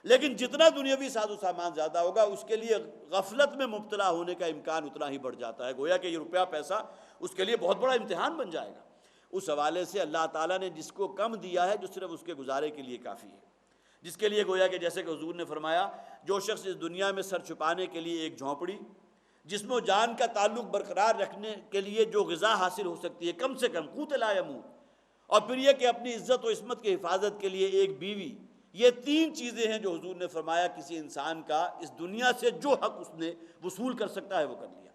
لیکن جتنا دنیاوی ساز و سامان زیادہ ہوگا اس کے لیے غفلت میں مبتلا ہونے کا امکان اتنا ہی بڑھ جاتا ہے، گویا کہ یہ روپیہ پیسہ اس کے لیے بہت بڑا امتحان بن جائے گا۔ اس حوالے سے اللہ تعالیٰ نے جس کو کم دیا ہے جو صرف اس کے گزارے کے لیے کافی ہے، جس کے لیے گویا کہ جیسے کہ حضور نے فرمایا جو شخص اس دنیا میں سر چھپانے کے لیے ایک جھونپڑی، جسم و جان کا تعلق برقرار رکھنے کے لیے جو غذا حاصل ہو سکتی ہے کم سے کم قوت لا یموت، اور پھر یہ کہ اپنی عزت و عصمت کی حفاظت کے لیے ایک بیوی، یہ تین چیزیں ہیں جو حضور نے فرمایا کسی انسان کا اس دنیا سے جو حق اس نے وصول کر سکتا ہے وہ کر لیا۔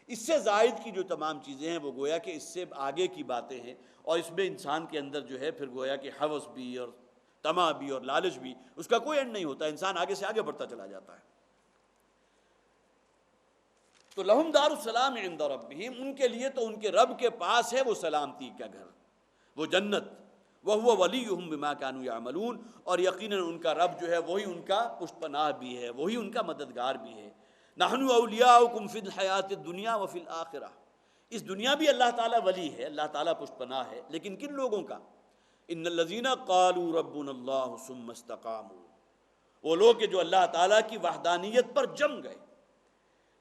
اس سے زائد کی جو تمام چیزیں ہیں وہ گویا کہ اس سے آگے کی باتیں ہیں، اور اس میں انسان کے اندر جو ہے پھر گویا کہ ہوس بھی اور طمع بھی اور لالچ بھی، اس کا کوئی اینڈ نہیں ہوتا، انسان آگے سے آگے بڑھتا چلا جاتا ہے۔ تو لہم دار السلام عند ربہم، ان کے لیے تو ان کے رب کے پاس ہے وہ سلامتی کا گھر، وہ جنت، وہو ولیہم بما کانوا یعملون، اور یقیناً ان کا رب جو ہے وہی ان کا پشت پناہ بھی ہے، وہی ان کا مددگار بھی ہے۔ نحن اولیاؤکم فی الحیات الدنیا وفی الآخرہ، اس دنیا بھی اللہ تعالیٰ ولی ہے، اللہ تعالیٰ پشت پناہ ہے، لیکن کن لوگوں کا؟ ان الذین قالوا ربنا اللہ ثم استقاموا، وہ لوگ کہ جو اللہ تعالیٰ کی وحدانیت پر جم گئے،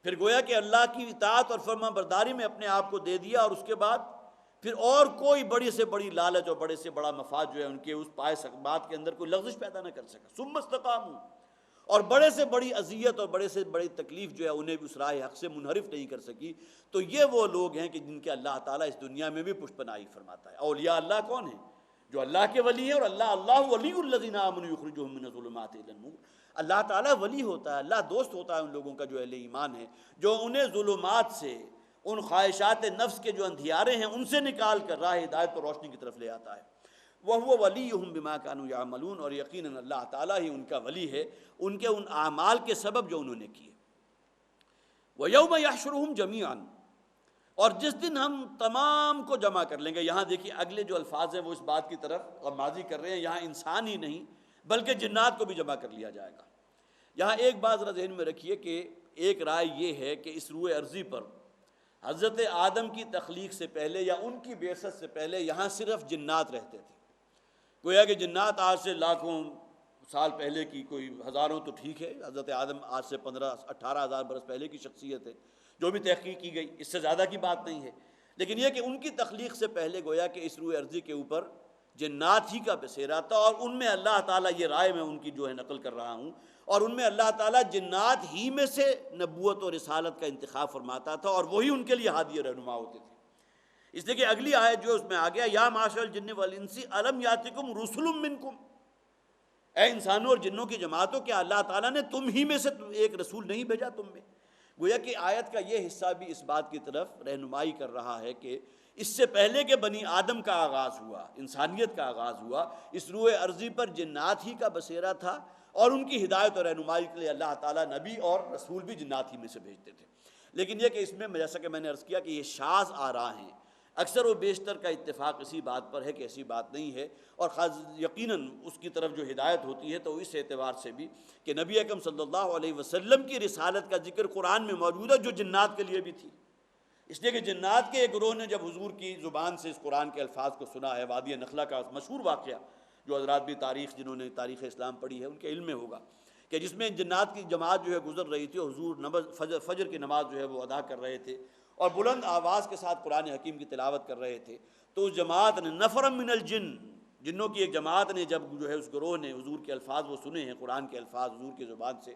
پھر گویا کہ اللہ کی اطاعت اور فرما برداری میں اپنے آپ کو دے دیا، اور اس کے بعد پھر اور کوئی بڑی سے بڑی لالچ اور بڑے سے بڑا مفاد جو ہے ان کے اس پائے بات کے اندر کوئی لغزش پیدا نہ کر سکا، ثم استقاموا، اور بڑے سے بڑی اذیت اور بڑے سے بڑی تکلیف جو ہے انہیں بھی اس راہ حق سے منحرف نہیں کر سکی، تو یہ وہ لوگ ہیں کہ جن کے اللہ تعالیٰ اس دنیا میں بھی پشت پناہی فرماتا ہے۔ اولیاء اللہ کون ہیں؟ جو اللہ کے ولی ہیں، اور اللہ ولی الذین آمنوا یخرجہم من الظلمات الی النور، اللہ تعالیٰ ولی ہوتا ہے، اللہ دوست ہوتا ہے ان لوگوں کا جو اہل ایمان ہے، جو انہیں ظلمات سے، ان خواہشات نفس کے جو اندھیارے ہیں ان سے نکال کر راہ ہدایت اور روشنی کی طرف لے آتا ہے۔ وَهُوَ وَلِيُّهُمْ بِمَا كَانُوا يَعْمَلُونَ، اور یقیناً اللہ تعالیٰ ہی ان کا ولی ہے ان کے ان اعمال کے سبب جو انہوں نے کیے۔ وَيَوْمَ يَحْشُرُهُمْ جَمِيعًا، اور جس دن ہم تمام کو جمع کر لیں گے، یہاں دیکھیے اگلے جو الفاظ ہیں وہ اس بات کی طرف ماضی کر رہے ہیں، یہاں انسان ہی نہیں بلکہ جنات کو بھی جمع کر لیا جائے گا۔ یہاں ایک بات ذرا ذہن میں رکھیے کہ ایک رائے یہ ہے کہ اس روئے ارضی پر حضرت آدم کی تخلیق سے پہلے یا ان کی بعثت سے پہلے یہاں صرف جنات رہتے تھے، گویا کہ جنات آج سے لاکھوں سال پہلے کی، کوئی ہزاروں تو ٹھیک ہے، حضرت آدم آج سے 15-18 ہزار برس پہلے کی شخصیت ہے جو بھی تحقیق کی گئی، اس سے زیادہ کی بات نہیں ہے، لیکن یہ کہ ان کی تخلیق سے پہلے گویا کہ اس روئے ارضی کے اوپر جنات ہی کا بسیرا تھا، اور ان میں اللہ تعالیٰ، یہ رائے میں ان کی جو ہے نقل کر رہا ہوں، اور ان میں اللہ تعالیٰ جنات ہی میں سے نبوت اور رسالت کا انتخاب فرماتا تھا، اور وہی ان کے لیے ہادی رہنما ہوتے تھے۔ اس لیے کہ اگلی آیت جو اس میں آ گیا، یا معاشر الجن والانس الم یاتکم رسل منکم، اے انسانوں اور جنوں کی جماعتوں، کیا اللہ تعالیٰ نے تم ہی میں سے ایک رسول نہیں بھیجا تم میں؟ گویا کہ آیت کا یہ حصہ بھی اس بات کی طرف رہنمائی کر رہا ہے کہ اس سے پہلے کہ بنی آدم کا آغاز ہوا، انسانیت کا آغاز ہوا، اس روئے ارضی پر جنات ہی کا بسیرا تھا، اور ان کی ہدایت اور رہنمائی کے لیے اللہ تعالیٰ نبی اور رسول بھی جنات ہی میں سے بھیجتے تھے۔ لیکن یہ کہ اس میں جیسا کہ میں نے عرض کیا کہ یہ شاذ آراء ہیں، اکثر و بیشتر کا اتفاق اسی بات پر ہے کہ ایسی بات نہیں ہے، اور خاص یقیناً اس کی طرف جو ہدایت ہوتی ہے تو اس اعتبار سے بھی کہ نبی اکرم صلی اللہ علیہ وسلم کی رسالت کا ذکر قرآن میں موجود ہے جو جنات کے لیے بھی تھی، اس لیے کہ جنات کے ایک گروہ نے جب حضور کی زبان سے اس قرآن کے الفاظ کو سنا ہے، وادی نخلا کا مشہور واقعہ، جو حضرات بھی تاریخ جنہوں نے تاریخ اسلام پڑھی ہے ان کے علم میں ہوگا کہ جس میں جنات کی جماعت جو ہے گزر رہی تھی، حضور فجر کی نماز جو ہے وہ ادا کر رہے تھے اور بلند آواز کے ساتھ قرآن حکیم کی تلاوت کر رہے تھے، تو اس جماعت نے نفر من الجن، جنوں کی ایک جماعت نے جب جو ہے اس گروہ نے حضور کے الفاظ وہ سنے ہیں، قرآن کے الفاظ حضور کی زبان سے،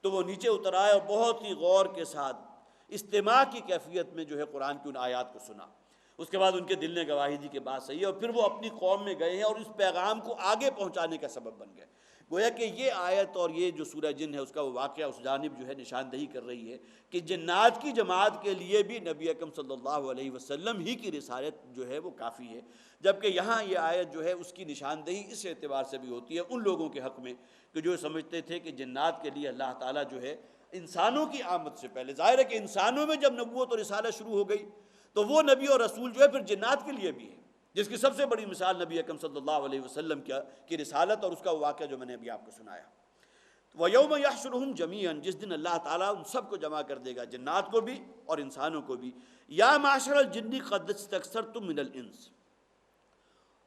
تو وہ نیچے اتر آئے اور بہت ہی غور کے ساتھ استماع کی کیفیت میں جو ہے قرآن کی ان آیات کو سنا۔ اس کے بعد ان کے دل نے گواہی دی کہ بات صحیح ہے، اور پھر وہ اپنی قوم میں گئے ہیں اور اس پیغام کو آگے پہنچانے کا سبب بن گئے۔ گویا کہ یہ آیت اور یہ جو سورہ جن ہے اس کا وہ واقعہ اس جانب جو ہے نشاندہی کر رہی ہے کہ جنات کی جماعت کے لیے بھی نبی اکرم صلی اللہ علیہ وسلم ہی کی رسالت جو ہے وہ کافی ہے، جبکہ یہاں یہ آیت جو ہے اس کی نشاندہی اس اعتبار سے بھی ہوتی ہے ان لوگوں کے حق میں کہ جو سمجھتے تھے کہ جنات کے لیے اللہ تعالیٰ جو ہے انسانوں کی آمد سے پہلے، ظاہر ہے کہ انسانوں میں جب نبوت اور رسالت شروع ہو گئی تو وہ نبی اور رسول جو ہے پھر جنات کے لیے بھی ہے، جس کی سب سے بڑی مثال نبی اکرم صلی اللہ علیہ وسلم کی رسالت اور اس کا واقعہ جو میں نے ابھی آپ کو سنایا۔ وَيَوْمَ يَحْشُرُهُمْ جَمِيعًا، جس دن اللہ تعالیٰ ان سب کو جمع کر دے گا، جنات کو بھی اور انسانوں کو بھی۔ یا معشر الجن قد استکثرتم من الانس،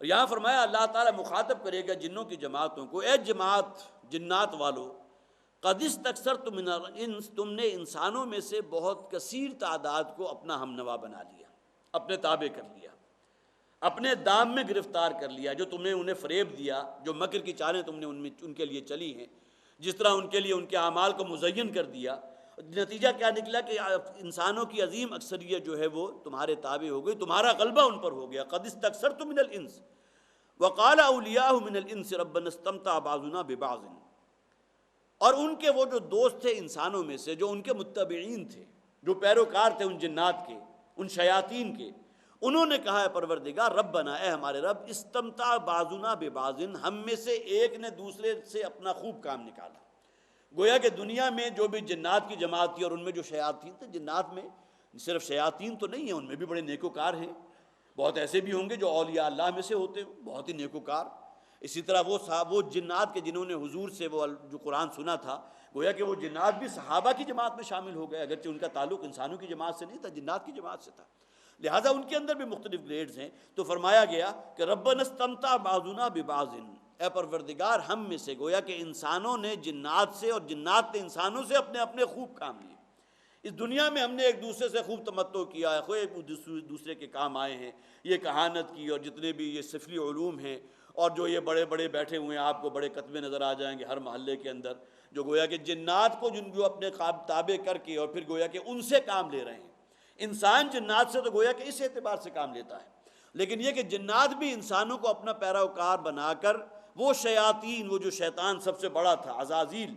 اور یہاں فرمایا اللہ تعالیٰ مخاطب کرے گا جنوں کی جماعتوں کو، اے جماعت جنات والو، قد استکثرتم من الانس، تم نے انسانوں میں سے بہت کثیر تعداد کو اپنا ہم نوا بنا لیا، اپنے تابع کر لیا، اپنے دام میں گرفتار کر لیا، جو تم نے انہیں فریب دیا، جو مکر کی چالیں تم نے ان کے لیے چلی ہیں، جس طرح ان کے لیے ان کے اعمال کو مزین کر دیا، نتیجہ کیا نکلا کہ انسانوں کی عظیم اکثریت جو ہے وہ تمہارے تابع ہو گئی، تمہارا غلبہ ان پر ہو گیا۔ قد استکثرتم من الانس وقال اولیاء من الانس ربنا استمتع بعضنا ببعض، اور ان کے وہ جو دوست تھے انسانوں میں سے، جو ان کے متبعین تھے، جو پیروکار تھے ان جنات کے، ان شیاطین کے، انہوں نے کہا ہے پروردگار ربنا، اے ہمارے رب، استمتع بعضنا ببعض، ہم میں سے ایک نے دوسرے سے اپنا خوب کام نکالا۔ گویا کہ دنیا میں جو بھی جنات کی جماعت تھی اور ان میں جو شیاطین تھے، جنات میں صرف شیاطین تو نہیں ہیں، ان میں بھی بڑے نیکوکار ہیں، بہت ایسے بھی ہوں گے جو اولیاء اللہ میں سے ہوتے ہیں، بہت ہی نیکوکار۔ اسی طرح وہ جنات کے جنہوں نے حضور سے وہ جو قرآن سنا تھا، گویا کہ وہ جنات بھی صحابہ کی جماعت میں شامل ہو گئے، اگرچہ ان کا تعلق انسانوں کی جماعت سے نہیں تھا، جنات کی جماعت سے تھا، لہٰذا ان کے اندر بھی مختلف گریڈز ہیں۔ تو فرمایا گیا کہ ربنا استمتع بعضنا ببعض، اے پروردگار ہم میں سے، گویا کہ انسانوں نے جنات سے اور جنات نے انسانوں سے اپنے اپنے خوب کام لیے۔ اس دنیا میں ہم نے ایک دوسرے سے خوب تمتع کیا ہے، خوب ایک دوسرے کے کام آئے ہیں، یہ کہانت کی اور جتنے بھی یہ سفلی علوم ہیں، اور جو یہ بڑے بڑے بیٹھے ہوئے ہیں، آپ کو بڑے کتبے نظر آ جائیں گے ہر محلے کے اندر، جو گویا کہ جنات کو جو اپنے تابع کر کے اور پھر گویا کہ ان سے کام لے رہے ہیں۔ انسان جنات سے تو گویا کہ اس اعتبار سے کام لیتا ہے، لیکن یہ کہ جنات بھی انسانوں کو اپنا پیروکار بنا کر وہ شیاطین، وہ جو شیطان سب سے بڑا تھا عزازیل،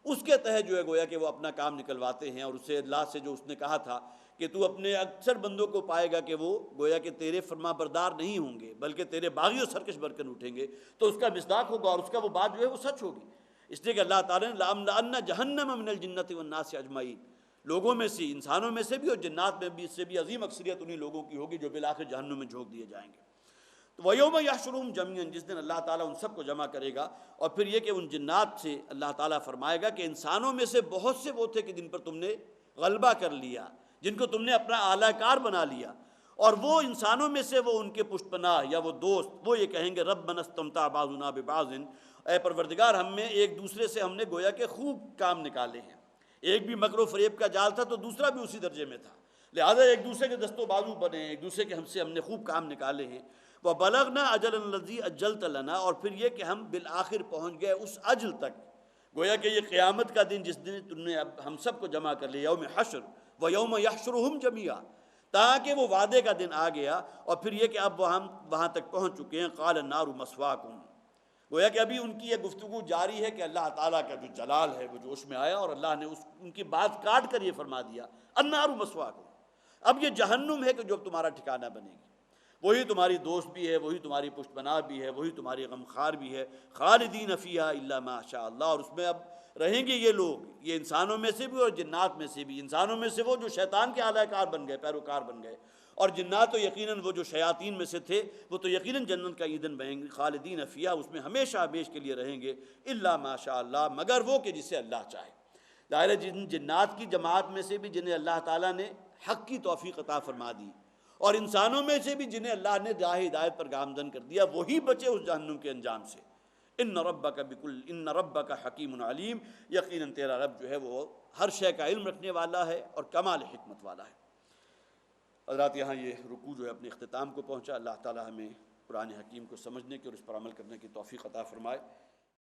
اس کے تحت جو ہے گویا کہ وہ اپنا کام نکلواتے ہیں، اور اسے اللہ سے جو اس نے کہا تھا کہ تو اپنے اکثر بندوں کو پائے گا کہ وہ گویا کہ تیرے فرما بردار نہیں ہوں گے بلکہ تیرے باغی و سرکش برکن اٹھیں گے، تو اس کا مصداق ہوگا اور اس کا وہ بات جو ہے وہ سچ ہوگی، اس لیے کہ اللہ تعالیٰ نے لَأَمْلَأَنَّ جَهَنَّمَ مِنَ الْجِنَّةِ وَالنَّاسِ أَجْمَعِينَ، لوگوں میں سے، انسانوں میں سے بھی اور جنات میں بھی، اس سے بھی عظیم اکثریت انہی لوگوں کی ہوگی جو بالآخر جہنم میں جھونک دیے جائیں گے۔ تو وَيَوْمَ يَحْشُرُهُمْ جَمِيعًا، جس دن اللہ تعالیٰ ان سب کو جمع کرے گا، اور پھر یہ کہ ان جنات سے اللہ تعالیٰ فرمائے گا کہ انسانوں میں سے بہت سے وہ تھے کہ جن پر تم نے غلبہ کر لیا، جن کو تم نے اپنا اعلیٰ کار بنا لیا، اور وہ انسانوں میں سے وہ ان کے پشت پناہ یا وہ دوست، وہ یہ کہیں گے ربنا استمتع بعضنا ببعض، اے پروردگار ہم میں ایک دوسرے سے ہم نے گویا کہ خوب کام نکالے ہیں، ایک بھی مکر و فریب کا جال تھا تو دوسرا بھی اسی درجے میں تھا، لہذا ایک دوسرے کے دست و بازو بنے ہیں، ایک دوسرے کے ہم نے خوب کام نکالے ہیں۔ وَبَلَغْنَا أَجَلًا الَّذِي أَجَّلْتَ لَنَا، اور پھر یہ کہ ہم بالآخر پہنچ گئے اس اجل تک، گویا کہ یہ قیامت کا دن جس دن تم نے اب ہم سب کو جمع کر لیا، یوم حشر وَيَوْمَ يَحْشُرُهُمْ جَمِيعًا، تاکہ وہ وعدے کا دن آ گیا، اور پھر یہ کہ اب ہم وہاں تک پہنچ چکے ہیں۔ قَالَ النَّارُ مَثْوَاكُمْ، گویا کہ ابھی ان کی یہ گفتگو جاری ہے کہ اللہ تعالیٰ کا جو جلال ہے وہ جوش میں آیا، اور اللہ نے ان کی بات کاٹ کر یہ فرما دیا النَّارُ مَثْوَاكُمْ، اب یہ جہنم ہے کہ جو اب تمہارا ٹھکانہ بنے گی، وہی تمہاری دوست بھی ہے، وہی تمہاری پشت پناہ بھی ہے، وہی تمہاری غمخوار بھی ہے۔ خالدین فیہا الا ما شاء اللہ، اور اس میں اب رہیں گے یہ لوگ، یہ انسانوں میں سے بھی اور جنات میں سے بھی، انسانوں میں سے وہ جو شیطان کے اعلی کار بن گئے، پیروکار بن گئے، اور جنات تو یقیناً وہ جو شیاطین میں سے تھے وہ تو یقیناً جنت کا ایندھن بہیں گے، خالدین فیہا، اس میں ہمیشہ ہمیش کے لیے رہیں گے، الا ما شاء اللہ، مگر وہ کہ جسے اللہ چاہے۔ ظاہر ہے جن جنات کی جماعت میں سے بھی جنہیں اللہ تعالیٰ نے حق کی توفیق عطا فرما دی اور انسانوں میں سے بھی جنہیں اللہ نے راہ ہدایت پر گامزن کر دیا وہی بچے اس جہنم کے انجام سے۔ ان ربک حکیم علیم، یقیناً تیرا رب جو ہے وہ ہر شے کا علم رکھنے والا ہے اور کمال حکمت والا ہے۔ حضرات یہاں یہ رکوع جو ہے اپنے اختتام کو پہنچا۔ اللہ تعالی ہمیں قرآن حکیم کو سمجھنے کی اور اس پر عمل کرنے کی توفیق عطا فرمائے۔